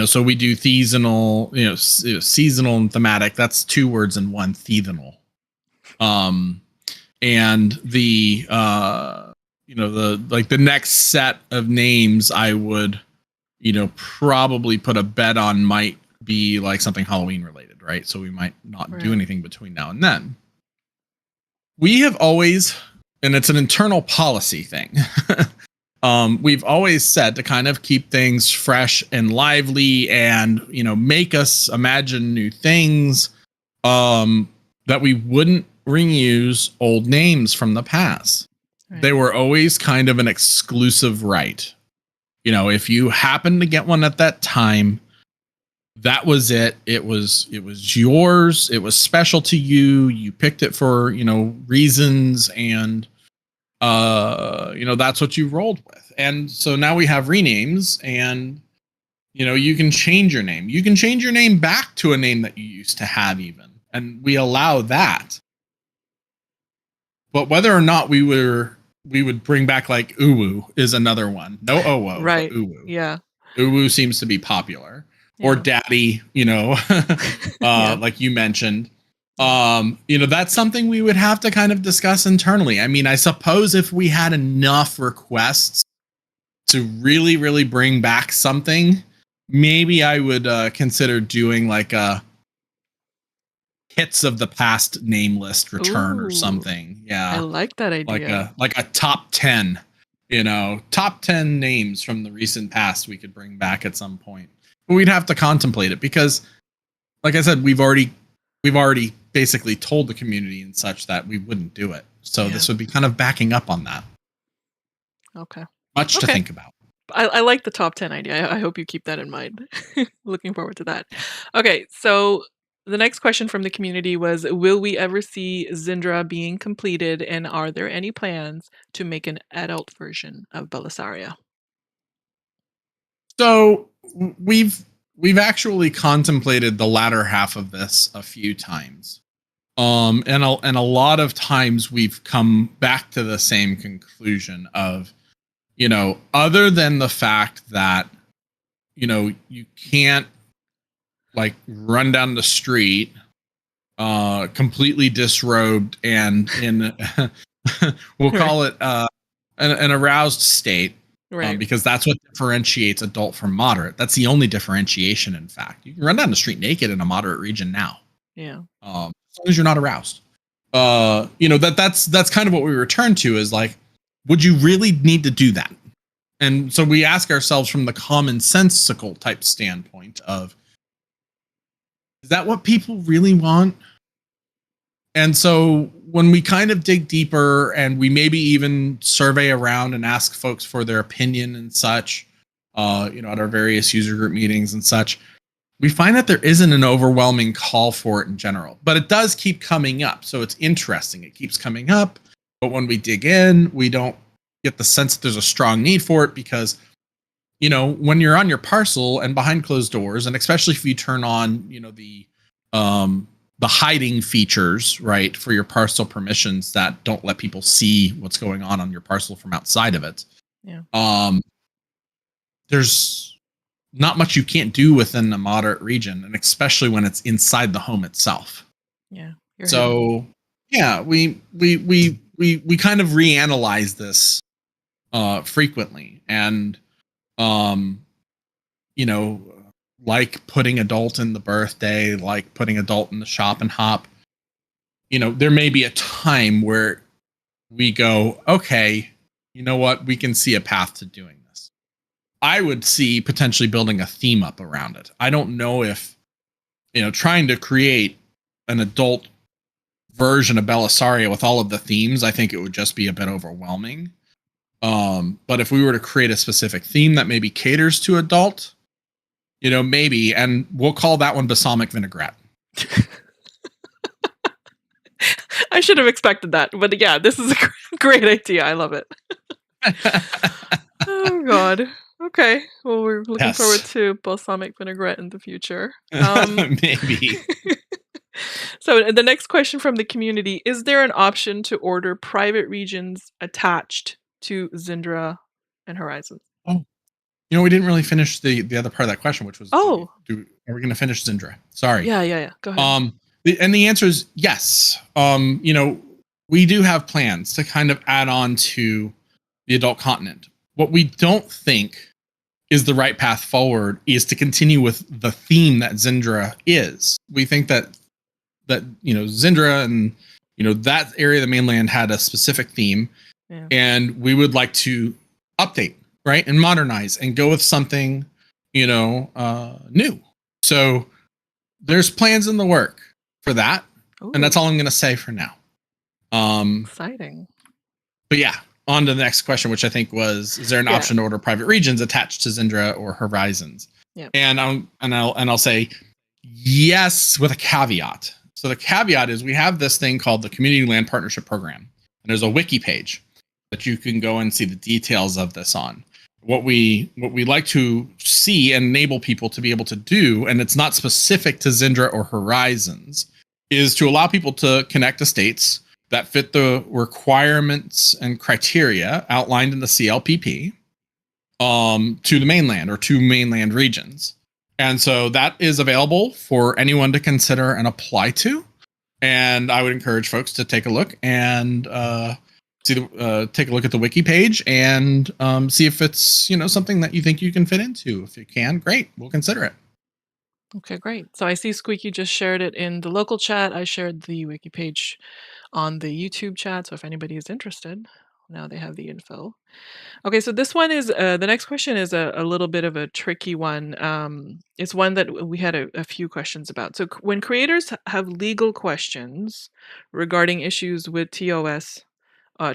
So we do seasonal, seasonal and thematic. That's two words in one, seasonal. And the the next set of names I would, probably put a bet on might be like something Halloween related, right? So we might not do anything between now and then. We have always, and it's an internal policy thing. We've always said to kind of keep things fresh and lively and, make us imagine new things, that we wouldn't reuse old names from the past. Right. They were always kind of an exclusive right. If you happened to get one at that time, that was it. It was yours. It was special to you. You picked it for, reasons, and that's what you rolled with. And so now we have renames, and you can change your name. You can change your name back to a name that you used to have even. And we allow that. But whether or not we would bring back like Uwu is another one. No Owo, right? Uwu. Yeah. Uwu seems to be popular. Yeah. Or Daddy, like you mentioned. That's something we would have to kind of discuss internally. I mean, I suppose if we had enough requests to really, really bring back something, maybe I would consider doing like a hits of the past name list return. Ooh, or something. Yeah. I like that idea. Like a top 10, top 10 names from the recent past we could bring back at some point. But we'd have to contemplate it because, like I said, we've already basically told the community and such that we wouldn't do it. So this would be kind of backing up on that. Okay. Much to think about. I like the top 10 idea. I hope you keep that in mind. Looking forward to that. Okay, so the next question from the community was, will we ever see Zindra being completed, and are there any plans to make an adult version of Belisaria? So we've actually contemplated the latter half of this a few times. And a lot of times we've come back to the same conclusion of, other than the fact that, you can't like run down the street, completely disrobed and in, we'll call it an aroused state. Right. Because that's what differentiates adult from moderate. That's the only differentiation, in fact. You can run down the street naked in a moderate region now. Yeah. As long as you're not aroused. That's kind of what we return to is like, would you really need to do that? And so we ask ourselves from the commonsensical type standpoint of, is that what people really want? And so when we kind of dig deeper and we maybe even survey around and ask folks for their opinion and such, at our various user group meetings and such, we find that there isn't an overwhelming call for it in general, but it does keep coming up. So it's interesting. It keeps coming up, but when we dig in, we don't get the sense that there's a strong need for it because, when you're on your parcel and behind closed doors, and especially if you turn on, the hiding features, right, for your parcel permissions that don't let people see what's going on your parcel from outside of it. Yeah. There's not much you can't do within a moderate region, and especially when it's inside the home itself. Yeah. Yeah, we kind of reanalyze this frequently, and um you know, like putting adult in the birthday, like putting adult in the shop and hop. There may be a time where we go, okay, you know what, we can see a path to doing this. I would see potentially building a theme up around it. I don't know if, trying to create an adult version of Belisaria with all of the themes, I think it would just be a bit overwhelming. But if we were to create a specific theme that maybe caters to adult, maybe, and we'll call that one balsamic vinaigrette. I should have expected that, but yeah, this is a great idea. I love it. Oh God. Okay. Well, we're looking forward to balsamic vinaigrette in the future. Maybe. So the next question from the community: is there an option to order private regions attached to Zindra and Horizons? Oh, we didn't really finish the other part of that question, which was, are we going to finish Zindra? Sorry. Yeah. Go ahead. And the answer is yes. We do have plans to kind of add on to the adult continent. What we don't think is the right path forward is to continue with the theme that Zindra is. We think that Zindra and that area of the mainland had a specific theme, and we would like to update, right, and modernize and go with something new. So there's plans in the work for that. Ooh. And that's all I'm going to say for now. Exciting. But yeah, on to the next question, which I think was: is there an option to order private regions attached to Zindra or Horizons? Yeah. And I'll say yes with a caveat. So the caveat is we have this thing called the Community Land Partnership Program, and there's a wiki page that you can go and see the details of this on. What we like to see and enable people to be able to do, and it's not specific to Zindra or Horizons, is to allow people to connect estates that fit the requirements and criteria outlined in the CLPP to the mainland or to mainland regions. And so that is available for anyone to consider and apply to. And I would encourage folks to take a look and take a look at the wiki page and see if it's something that you think you can fit into. If you can, great, we'll consider it. Okay, great. So I see Squeaky just shared it in the local chat. I shared the wiki page on the YouTube chat. So if anybody is interested, now they have the info. Okay, so this one is the next question is a little bit of a tricky one. It's one that we had a few questions about. So when creators have legal questions regarding issues with TOS,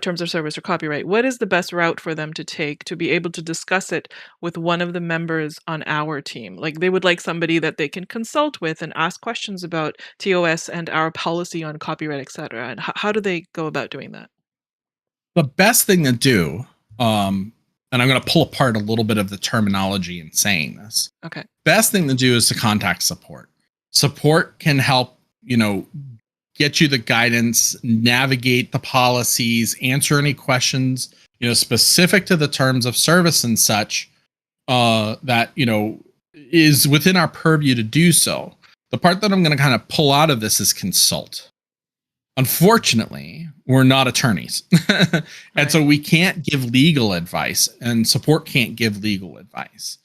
terms of service or copyright, what is the best route for them to take to be able to discuss it with one of the members on our team? Like they would like somebody that they can consult with and ask questions about TOS and our policy on copyright, etc. And how do they go about doing that? The best thing to do, and I'm going to pull apart a little bit of the terminology in saying this. Okay. Best thing to do is to contact support. Support can help, get you the guidance, navigate the policies, answer any questions, specific to the terms of service and such, that, is within our purview to do so. The part that I'm going to kind of pull out of this is consult. Unfortunately, we're not attorneys. And so we can't give legal advice, and support can't give legal advice.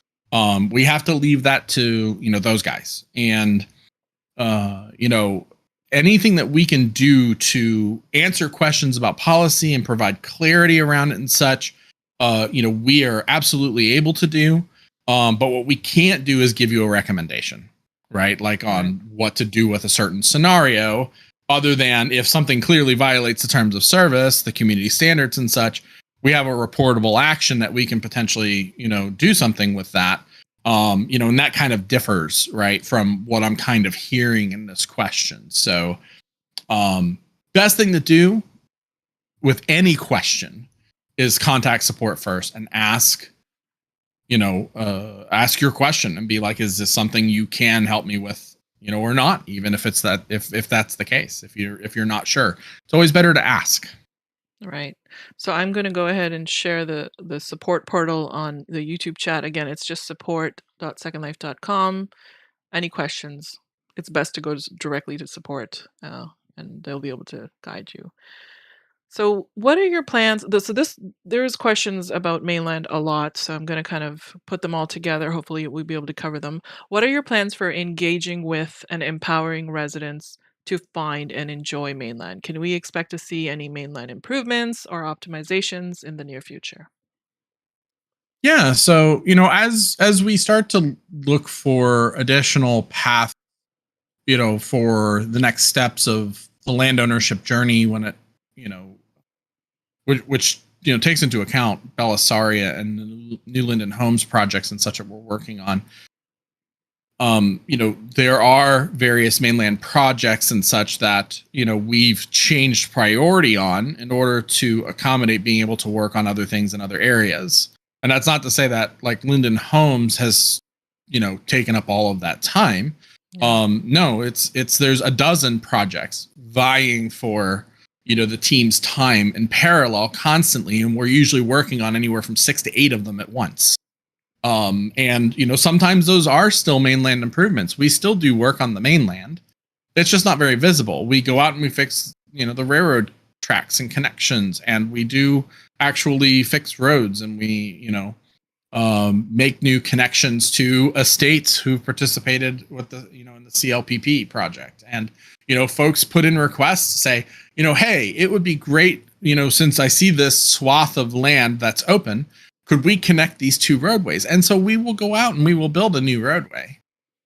We have to leave that to, those guys. And, anything that we can do to answer questions about policy and provide clarity around it and such, we are absolutely able to do. But what we can't do is give you a recommendation, right? Like on what to do with a certain scenario, other than if something clearly violates the terms of service, the community standards and such, we have a reportable action that we can potentially, do something with that. And that kind of differs, right, from what I'm kind of hearing in this question. So, best thing to do with any question is contact support first and ask your question and be like, is this something you can help me with, or not? Even if it's that, if that's the case, if you're not sure, it's always better to ask. Right. So I'm going to go ahead and share the support portal on the YouTube chat. Again, it's just support.secondlife.com. Any questions, it's best to go directly to support. and they'll be able to guide you. So, what are your plans? There's questions about mainland a lot, so I'm going to kind of put them all together. Hopefully, we'll be able to cover them. What are your plans for engaging with and empowering residents to find and enjoy mainland? Can we expect to see any mainland improvements or optimizations in the near future? Yeah, so as we start to look for additional paths, for the next steps of the land ownership journey, when it, you know, which takes into account Belissaria and the New Linden Homes projects and such that we're working on. There are various mainland projects and such that we've changed priority on in order to accommodate being able to work on other things in other areas. And that's not to say that like Linden Homes has taken up all of that time. Yeah. No, it's there's a dozen projects vying for the team's time in parallel constantly, and we're usually working on anywhere from 6 to 8 of them at once. And sometimes those are still mainland improvements. We still do work on the mainland. It's just not very visible. We go out and we fix the railroad tracks and connections, and we do actually fix roads, and we make new connections to estates who've participated with the in the CLPP project. And folks put in requests to say, hey, it would be great, since I see this swath of land that's open, could we connect these two roadways? And so we will go out and we will build a new roadway.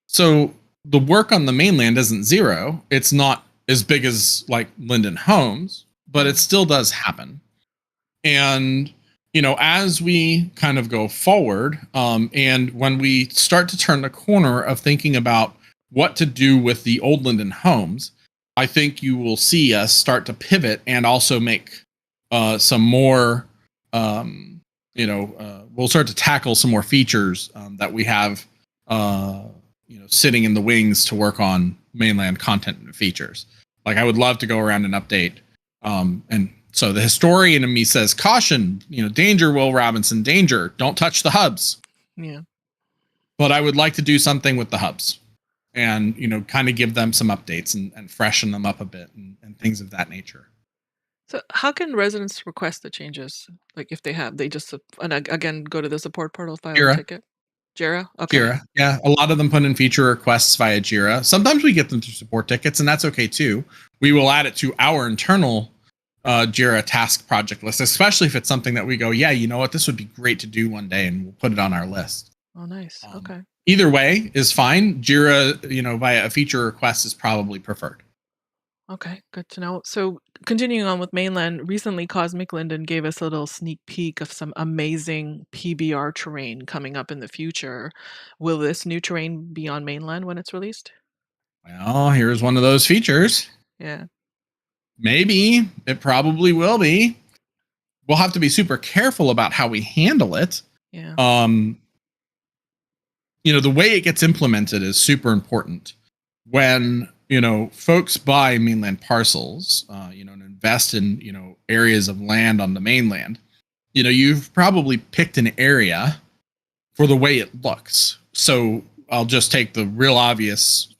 So the work on the mainland isn't zero. It's not as big as like Linden Homes, but it still does happen. And as we kind of go forward, and when we start to turn the corner of thinking about what to do with the old Linden Homes, I think you will see us start to pivot and also make some more we'll start to tackle some more features that we have, sitting in the wings to work on mainland content and features. Like I would love to go around and update. And so the historian in me says, caution, danger, Will Robinson, danger, don't touch the hubs. Yeah. But I would like to do something with the hubs and, kind of give them some updates and freshen them up a bit and things of that nature. So, how can residents request the changes? Like, if they just and again go to the support portal, file a Jira. ticket. Jira. Okay. Jira. Yeah. A lot of them put in feature requests via Jira. Sometimes we get them through support tickets, and that's okay too. We will add it to our internal Jira task project list, especially if it's something that we go, yeah, you know what, this would be great to do one day, and we'll put it on our list. Oh, nice. Okay. Either way is fine. Jira, via a feature request is probably preferred. Okay, good to know. So, continuing on with mainland, recently Cosmic Linden gave us a little sneak peek of some amazing PBR terrain coming up in the future. Will this new terrain be on mainland when it's released? Well, here's one of those features. Yeah. Maybe it probably will be. We'll have to be super careful about how we handle it. Yeah. The way it gets implemented is super important. When folks buy mainland parcels, and invest in areas of land on the mainland, you've probably picked an area for the way it looks. So I'll just take the real obvious,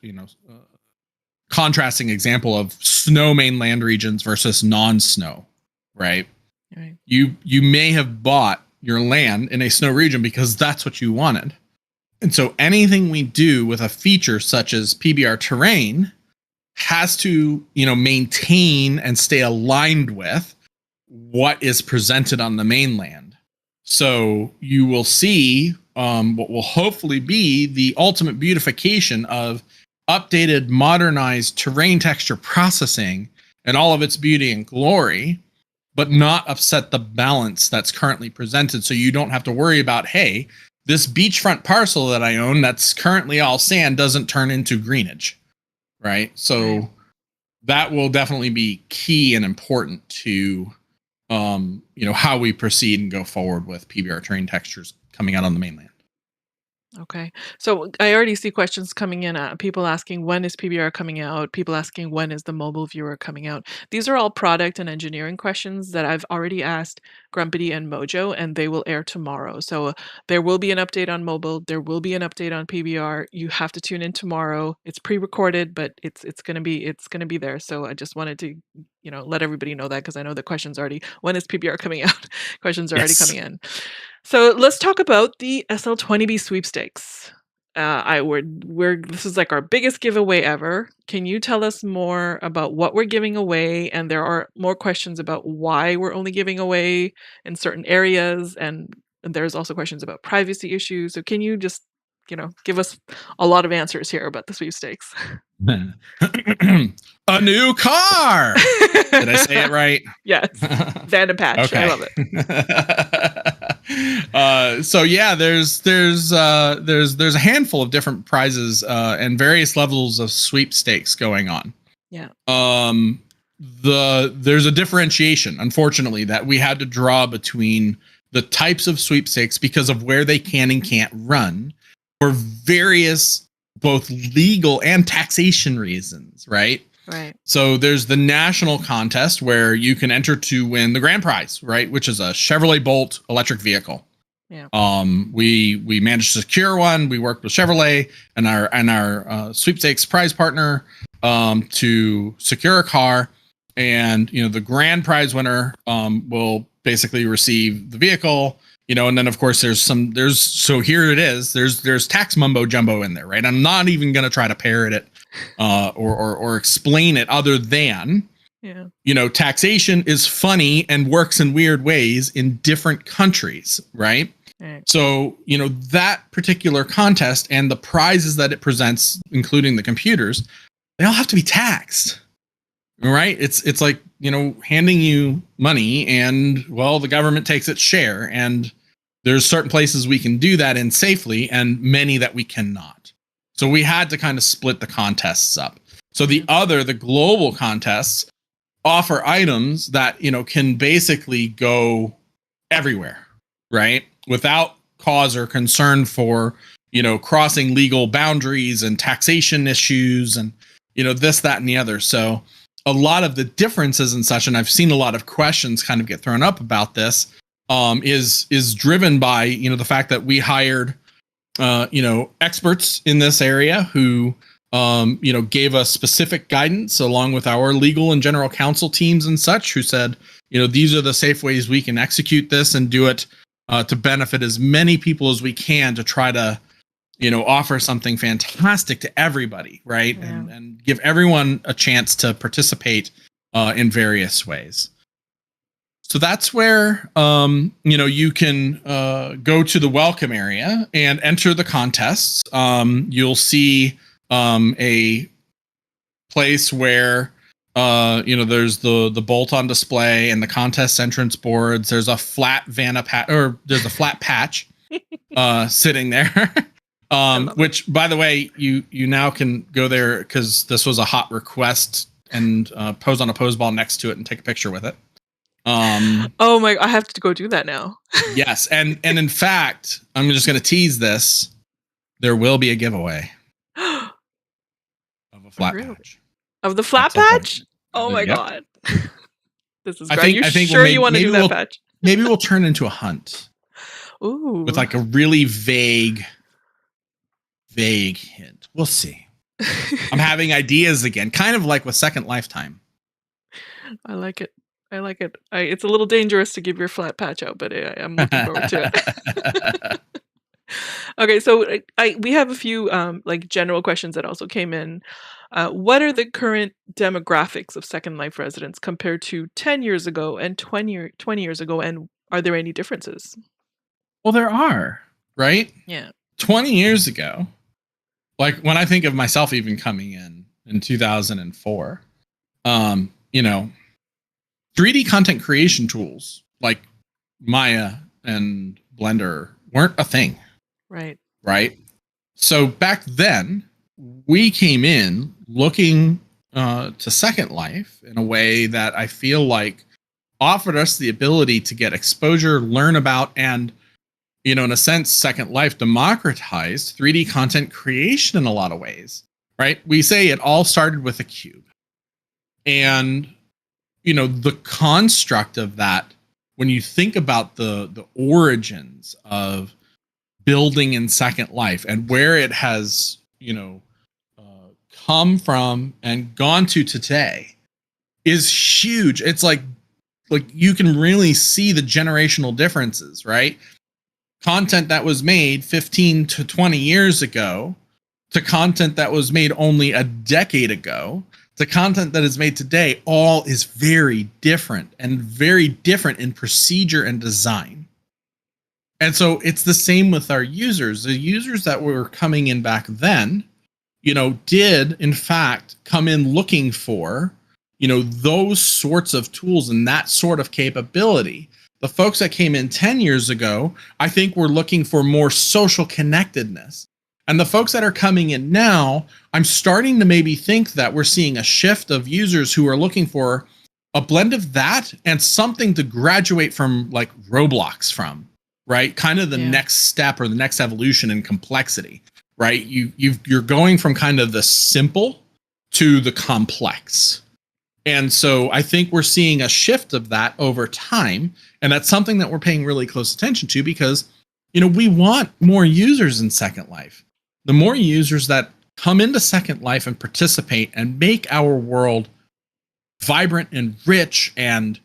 contrasting example of snow mainland regions versus non-snow, right? Right. You may have bought your land in a snow region because that's what you wanted. And so anything we do with a feature such as PBR Terrain has to, maintain and stay aligned with what is presented on the mainland. So you will see what will hopefully be the ultimate beautification of updated, modernized terrain texture processing and all of its beauty and glory, but not upset the balance that's currently presented. So you don't have to worry about, hey, this beachfront parcel that I own that's currently all sand doesn't turn into greenage, right? So that will definitely be key and important to, how we proceed and go forward with PBR terrain textures coming out on the mainland. Okay. So I already see questions coming in. People asking when is PBR coming out? People asking when is the mobile viewer coming out? These are all product and engineering questions that I've already asked Grumpity, and Mojo, and they will air tomorrow. So there will be an update on mobile. There will be an update on PBR. You have to tune in tomorrow. It's pre-recorded, but it's gonna be there. So I just wanted to, let everybody know that, because I know the questions already. When is PBR coming out? Questions are already Yes. coming in. So let's talk about the SL20B sweepstakes. This is like our biggest giveaway ever. Can you tell us more about what we're giving away? And there are more questions about why we're only giving away in certain areas, and there's also questions about privacy issues. So can you just, give us a lot of answers here about the sweepstakes? A new car. Did I say it right? Yes. Van and Patch. Okay. I love it. So yeah, there's a handful of different prizes and various levels of sweepstakes going on. Yeah. There's a differentiation, unfortunately, that we had to draw between the types of sweepstakes because of where they can and can't run for various both legal and taxation reasons, right? Right. So there's the national contest where you can enter to win the grand prize, right? Which is a Chevrolet Bolt electric vehicle. Yeah. We managed to secure one. We worked with Chevrolet and our sweepstakes prize partner to secure a car, and the grand prize winner will basically receive the vehicle. And then of course so here it is. There's tax mumbo jumbo in there, right? I'm not even going to try to parrot it or explain it other than, taxation is funny and works in weird ways in different countries, right? Right. So, that particular contest and the prizes that it presents, including the computers, they all have to be taxed, right? It's like, handing you money and, well, the government takes its share, and there's certain places we can do that in safely and many that we cannot. So we had to kind of split the contests up. So the global contests offer items that, can basically go everywhere, right? Without cause or concern for, crossing legal boundaries and taxation issues and, this, that, and the other. So a lot of the differences and such, and I've seen a lot of questions kind of get thrown up about this, is driven by, the fact that we hired, experts in this area who, gave us specific guidance along with our legal and general counsel teams and such, who said, these are the safe ways we can execute this and do it to benefit as many people as we can, to try to, offer something fantastic to everybody, right? Yeah. And give everyone a chance to participate in various ways. So that's where, you can go to the welcome area and enter the contests. You'll see a place where, there's the Bolt on display and the contest entrance boards. There's a flat there's a flat patch sitting there. Which, by the way, you now can go there because this was a hot request, and pose on a pose ball next to it and take a picture with it. Oh my! I have to go do that now. Yes, and in fact, I'm just going to tease this. There will be a giveaway of a flat patch. Of the flat patch? Oh my god! This is great. I think you want to do that patch? Maybe we'll turn into a hunt. Ooh. With like a really vague hint. We'll see. I'm having ideas again, kind of like with Second Lifetime. I like it. It's a little dangerous to give your flat patch out, but I'm looking forward to it. Okay, so we have a few general questions that also came in. What are the current demographics of Second Life residents compared to 10 years ago and 20 years ago, and are there any differences? Well, there are, right? Yeah. 20 years ago, like when I think of myself even coming in 2004, 3D content creation tools like Maya and Blender weren't a thing. Right. So back then, we came in looking to Second Life in a way that I feel like offered us the ability to get exposure, learn about, and, in a sense, Second Life democratized 3D content creation in a lot of ways. Right. We say it all started with a cube. And the construct of that when you think about the origins of building in Second Life and where it has, come from and gone to today is huge. It's like you can really see the generational differences, right? Content that was made 15 to 20 years ago to content that was made only a decade ago to content that is made today, all is very different and very different in procedure and design. And so it's the same with our users. The users that were coming in back then, did in fact come in looking for, those sorts of tools and that sort of capability. The folks that came in 10 years ago, I think were looking for more social connectedness. And the folks that are coming in now, I'm starting to maybe think that we're seeing a shift of users who are looking for a blend of that and something to graduate from, like Roblox from, right? Kind of the next step or the next evolution in complexity, right? You're going from kind of the simple to the complex. And so I think we're seeing a shift of that over time. And that's something that we're paying really close attention to because, we want more users in Second Life. The more users that come into Second Life and participate and make our world vibrant and rich and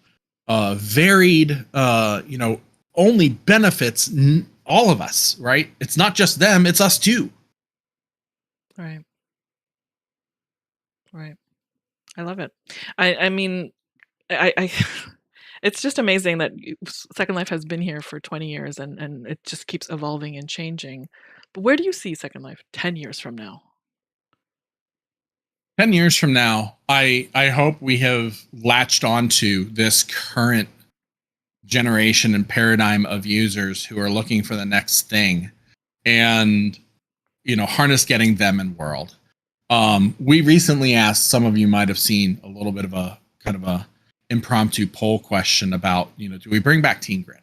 varied, only benefits all of us, right? It's not just them, it's us too. Right. Right. I love it. I mean, I it's just amazing that Second Life has been here for 20 years and it just keeps evolving and changing. But where do you see Second Life 10 years from now? 10 years from now, I hope we have latched onto this current generation and paradigm of users who are looking for the next thing and, harness getting them in world. We recently asked, some of you might have seen a little bit of a kind of a impromptu poll question about, do we bring back Teen Grid?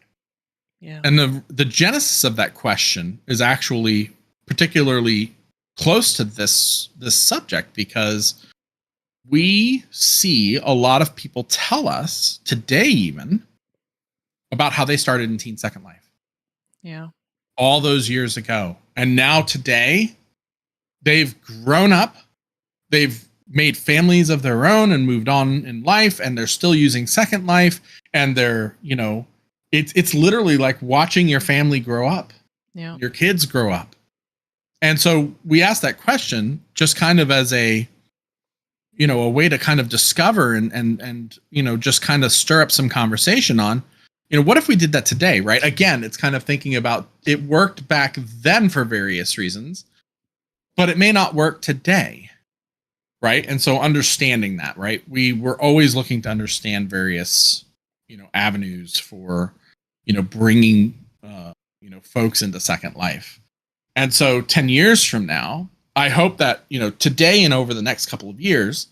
Yeah. And the genesis of that question is actually particularly close to this subject because we see a lot of people tell us today even about how they started in Teen Second Life. Yeah. All those years ago. And now today, they've grown up, they've made families of their own and moved on in life, and they're still using Second Life. And they're, it's literally like watching your family grow up, your kids grow up. And so we asked that question just kind of as a way to kind of discover and just kind of stir up some conversation on, what if we did that today, right? Again, it's kind of thinking about it worked back then for various reasons, but it may not work today, right? And so understanding that, right? We were always looking to understand various, avenues for, bringing, folks into Second Life. And so 10 years from now, I hope that, today and over the next couple of years,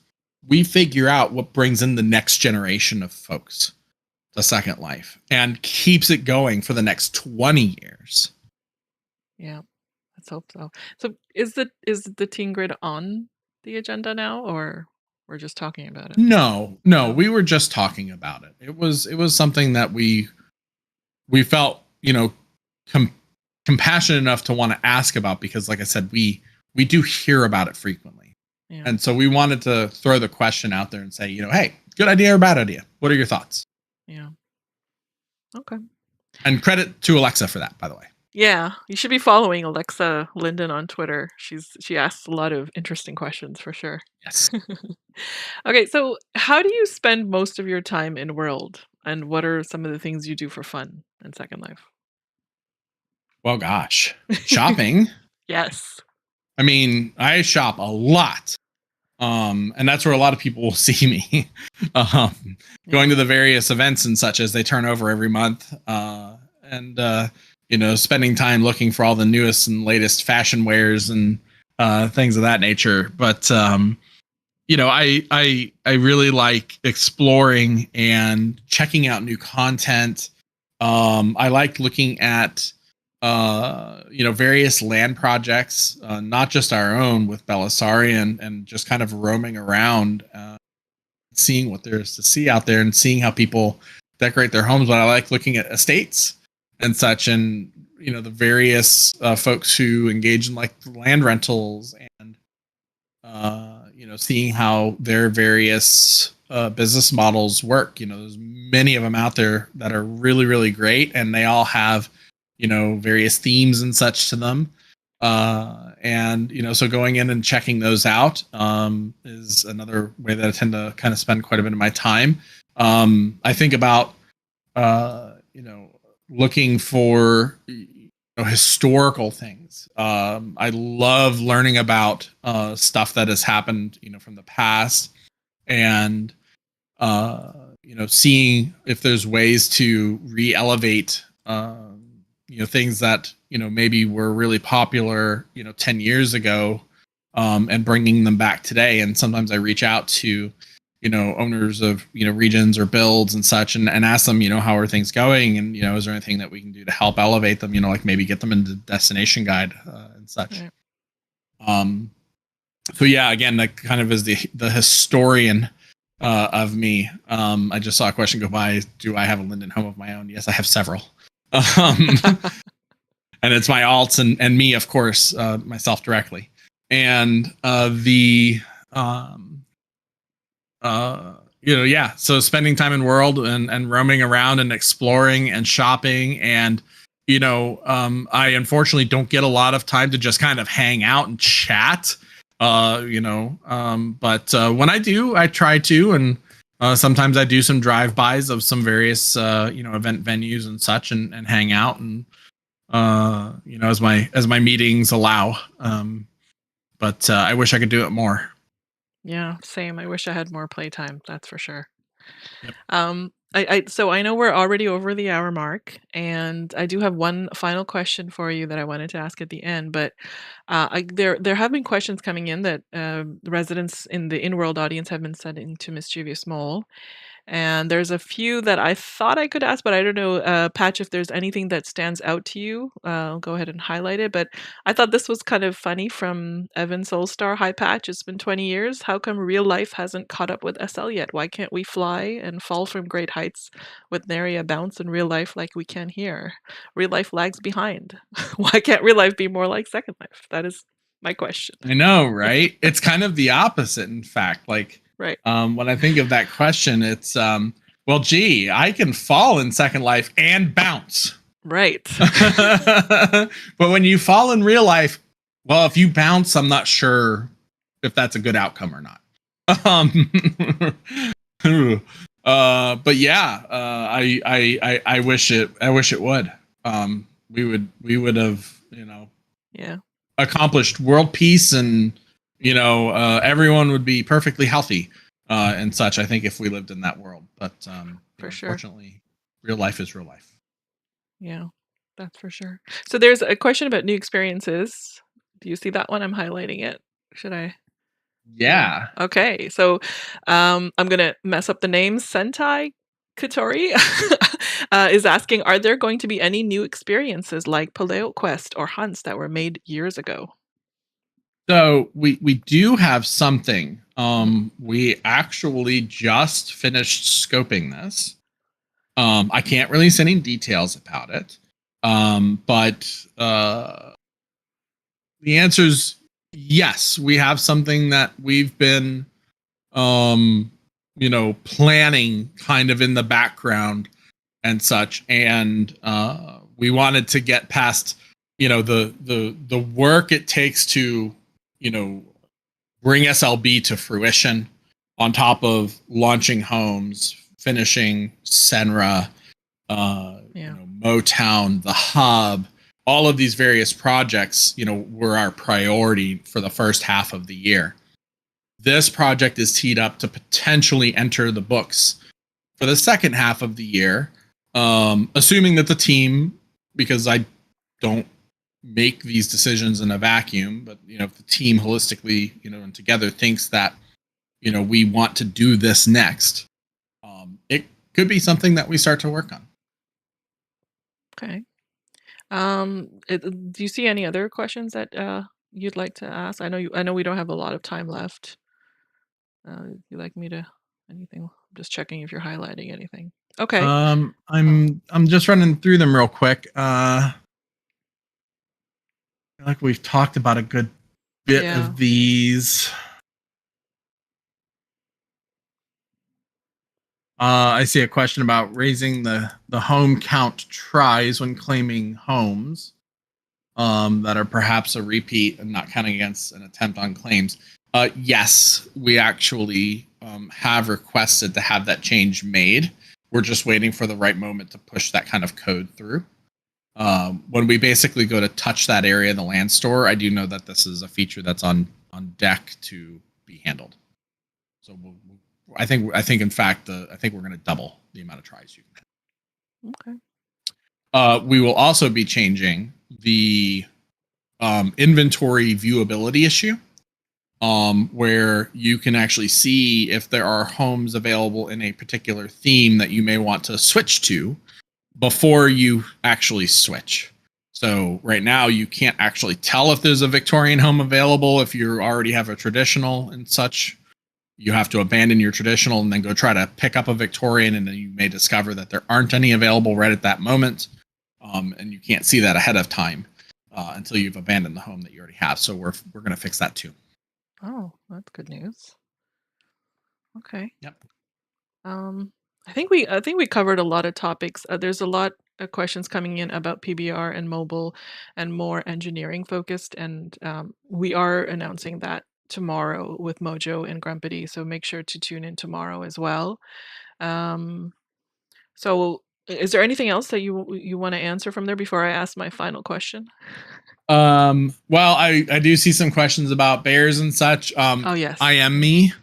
we figure out what brings in the next generation of folks to Second Life and keeps it going for the next 20 years. Yeah. Let's hope so. So is the Teen Grid on the agenda now, or we're just talking about it? No, we were just talking about it. It was something that we felt, compassionate enough to want to ask about because, like I said, we do hear about it frequently. Yeah. And so we wanted to throw the question out there and say, hey, good idea or bad idea? What are your thoughts? Yeah. Okay. And credit to Alexa for that, by the way. Yeah, you should be following Alexa Linden on Twitter. She asks a lot of interesting questions for sure. Yes. Okay, so how do you spend most of your time in world, and what are some of the things you do for fun in Second Life? Well, gosh, shopping. Yes. I mean, I shop a lot. And that's where a lot of people will see me going to the various events and such as they turn over every month. Spending time looking for all the newest and latest fashion wares and things of that nature. But, I really like exploring and checking out new content. I like looking at, various land projects, not just our own with Belisari and just kind of roaming around, seeing what there's to see out there and seeing how people decorate their homes, but I like looking at estates and such, and the various folks who engage in like land rentals and seeing how their various business models work. There's many of them out there that are really, really great, and they all have, various themes and such to them. And so going in and checking those out is another way that I tend to kind of spend quite a bit of my time. I think about, looking for historical things. I love learning about stuff that has happened, from the past, and seeing if there's ways to re-elevate, things that maybe were really popular, 10 years ago, and bringing them back today. And sometimes I reach out to owners of regions or builds and such, and ask them, how are things going, and is there anything that we can do to help elevate them, like maybe get them into destination guide and such. Right. So yeah, again, that kind of is the historian of me. I just saw a question go by: do I have a Linden home of my own? Yes, I have several. And it's my alts and me, of course, myself directly. And yeah, so spending time in world and roaming around and exploring and shopping, and I unfortunately don't get a lot of time to just kind of hang out and chat, but when I do, I try to, and sometimes I do some drive-bys of some various event venues and such, and hang out, and as my meetings allow, but I wish I could do it more. Yeah, same. I wish I had more playtime, that's for sure. Yep. So I know we're already over the hour mark, and I do have one final question for you that I wanted to ask at the end. But there have been questions coming in that the residents in the in-world audience have been sending to Mischievous Mole, and there's a few that I thought I could ask, but I don't know, Patch, if there's anything that stands out to you, go ahead and highlight it. But I thought this was kind of funny from Evan Soulstar. Hi, Patch. It's been 20 years. How come real life hasn't caught up with SL yet? Why can't we fly and fall from great heights with nary a bounce in real life like we can here? Real life lags behind. Why can't real life be more like Second Life? That is my question. I know, right? It's kind of the opposite, in fact. Like, Right. when I think of that question, it's well, gee, I can fall in Second Life and bounce. Right. But when you fall in real life, well, if you bounce, I'm not sure if that's a good outcome or not. But yeah, I wish it would. We would have, Yeah, accomplished world peace, and everyone would be perfectly healthy and such, I think, if we lived in that world. But for sure. unfortunately, real life is real life. Yeah, that's for sure. So there's a question about new experiences. Do you see that one? I'm highlighting it. Should I? Yeah. Yeah. Okay. So I'm gonna mess up the name. Sentai Katori is asking, are there going to be any new experiences like Paleo Quest or hunts that were made years ago? So we do have something. We actually just finished scoping this. I can't release any details about it. But the answer is yes. We have something that we've been, planning kind of in the background and such, and we wanted to get past, the work it takes to, bring SLB to fruition, on top of launching homes, finishing Senra, Yeah. Motown, the hub, all of these various projects, were our priority for the first half of the year. This project is teed up to potentially enter the books for the second half of the year, assuming that the team, because I don't make these decisions in a vacuum, but if the team holistically, and together thinks that, we want to do this next, it could be something that we start to work on. Okay. Do you see any other questions that you'd like to ask? I know we don't have a lot of time left. You'd like me to Anything? I'm just checking if you're highlighting anything. Okay. I'm just running through them real quick. I feel like we've talked about a good bit Yeah. of these. I see a question about raising the home count tries when claiming homes that are perhaps a repeat and not counting against an attempt on claims. Yes, we actually have requested to have that change made. We're just waiting for the right moment to push that kind of code through. When we basically go to touch that area in the land store, I do know that this is a feature that's on deck to be handled. So I think in fact I think we're going to double the amount of tries you can have. Okay. We will also be changing the inventory viewability issue, where you can actually see if there are homes available in a particular theme that you may want to switch to before you actually switch. So right now you can't actually tell if there's a Victorian home available if you already have a traditional and such. You have to abandon your traditional and then go try to pick up a Victorian, and then you may discover that there aren't any available right at that moment, and you can't see that ahead of time until you've abandoned the home that you already have. So we're going to fix that too. Oh, that's good news. Okay. Yep. I think we covered a lot of topics. There's a lot of questions coming in about PBR and mobile and more engineering focused, and we are announcing that tomorrow with Mojo and Grumpity. So make sure to tune in tomorrow as well. Um, so is there anything else that you want to answer from there before I ask my final question? Well, I do see some questions about bears and such. Oh yes. I am me.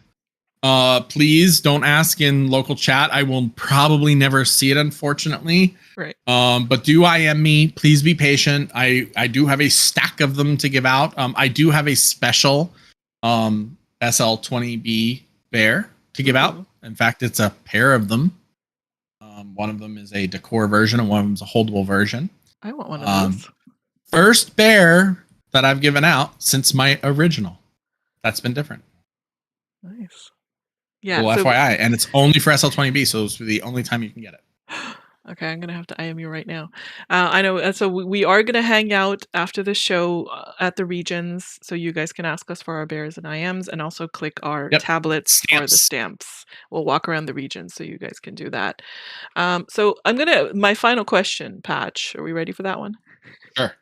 Please don't ask in local chat. I will probably never see it, unfortunately. Right. But do I am me. Please be patient. I do have a stack of them to give out. I do have a special SL20B bear to give out. In fact, it's a pair of them. One of them is a decor version and one of them is a holdable version. I want one of those. First bear that I've given out since my original. That's been different. Nice. Yeah. Well, FYI, and it's only for SL20B, so it's the only time you can get it. Okay, I'm gonna have to IM you right now. I know. So we are gonna hang out after the show at the regions, so you guys can ask us for our bears and IMs, and also click our tablets for the stamps. We'll walk around the regions, so you guys can do that. So my final question, Patch. Are we ready for that one? Sure.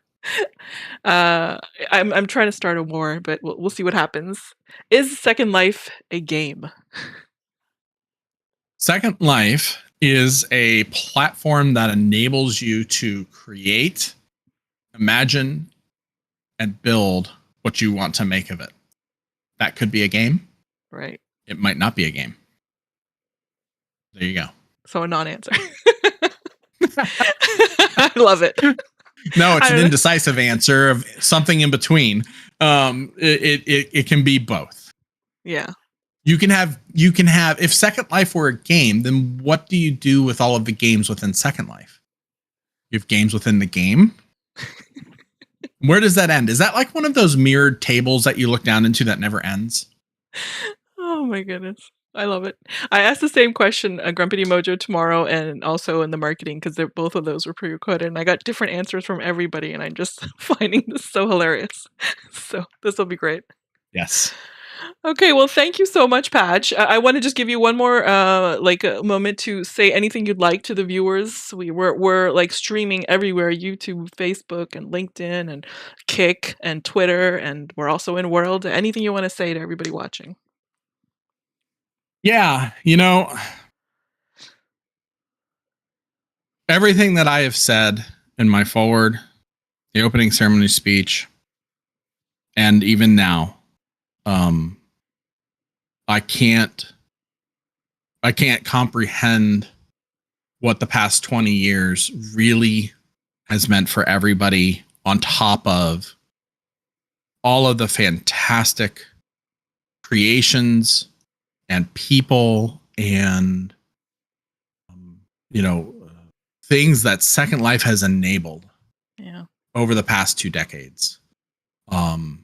I'm trying to start a war, but we'll see what happens. Is Second Life a game? Second Life is a platform that enables you to create, imagine, and build what you want to make of it. That could be a game. Right. It might not be a game. There you go. So a non-answer. I love it. No, it's an indecisive answer of something in between. It can be both. Yeah. You can have if Second Life were a game, then what do you do with all of the games within Second Life? You have games within the game. Where does that end? Is that like one of those mirrored tables that you look down into that never ends? Oh my goodness. I love it. I asked the same question Grumpity Mojo tomorrow and also in the marketing because both of those were pre-recorded and I got different answers from everybody and I'm just finding this so hilarious. So this will be great. Yes. Okay, well, thank you so much, Patch. I want to just give you one more a moment to say anything you'd like to the viewers. We're like streaming everywhere: YouTube, Facebook, and LinkedIn, and Kick, and Twitter, and we're also in World. Anything you want to say to everybody watching? Yeah, everything that I have said in my forward, the opening ceremony speech, and even now, I can't comprehend what the past 20 years really has meant for everybody, on top of all of the fantastic creations and people and things that Second Life has enabled over the past 2 decades. The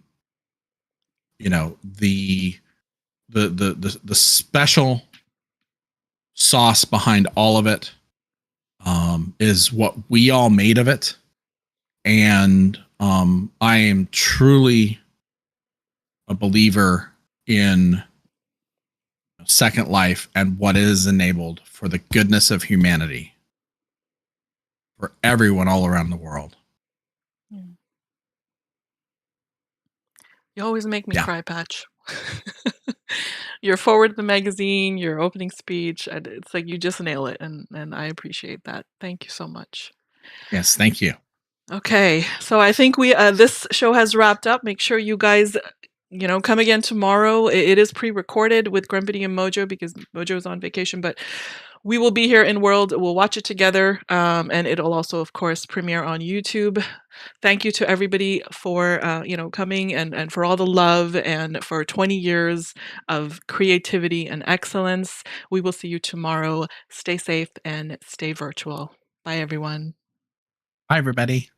special sauce behind all of it is what we all made of it. And I am truly a believer in Second Life and what is enabled for the goodness of humanity for everyone all around the world. You always make me Yeah. cry, Patch. Your forward the magazine, your opening speech, and it's like you just nail it, and I appreciate that. Thank you so much. Yes, thank you. Okay, so I think we this show has wrapped up. Make sure you guys, you know, come again tomorrow. It is pre-recorded with Grumpity and Mojo because Mojo is on vacation, but we will be here in World. We'll watch it together, and it'll also, of course, premiere on YouTube. Thank you to everybody for you know, coming and for all the love and for 20 years of creativity and excellence. We will see you tomorrow. Stay safe and stay virtual. Bye, everyone. Bye, everybody.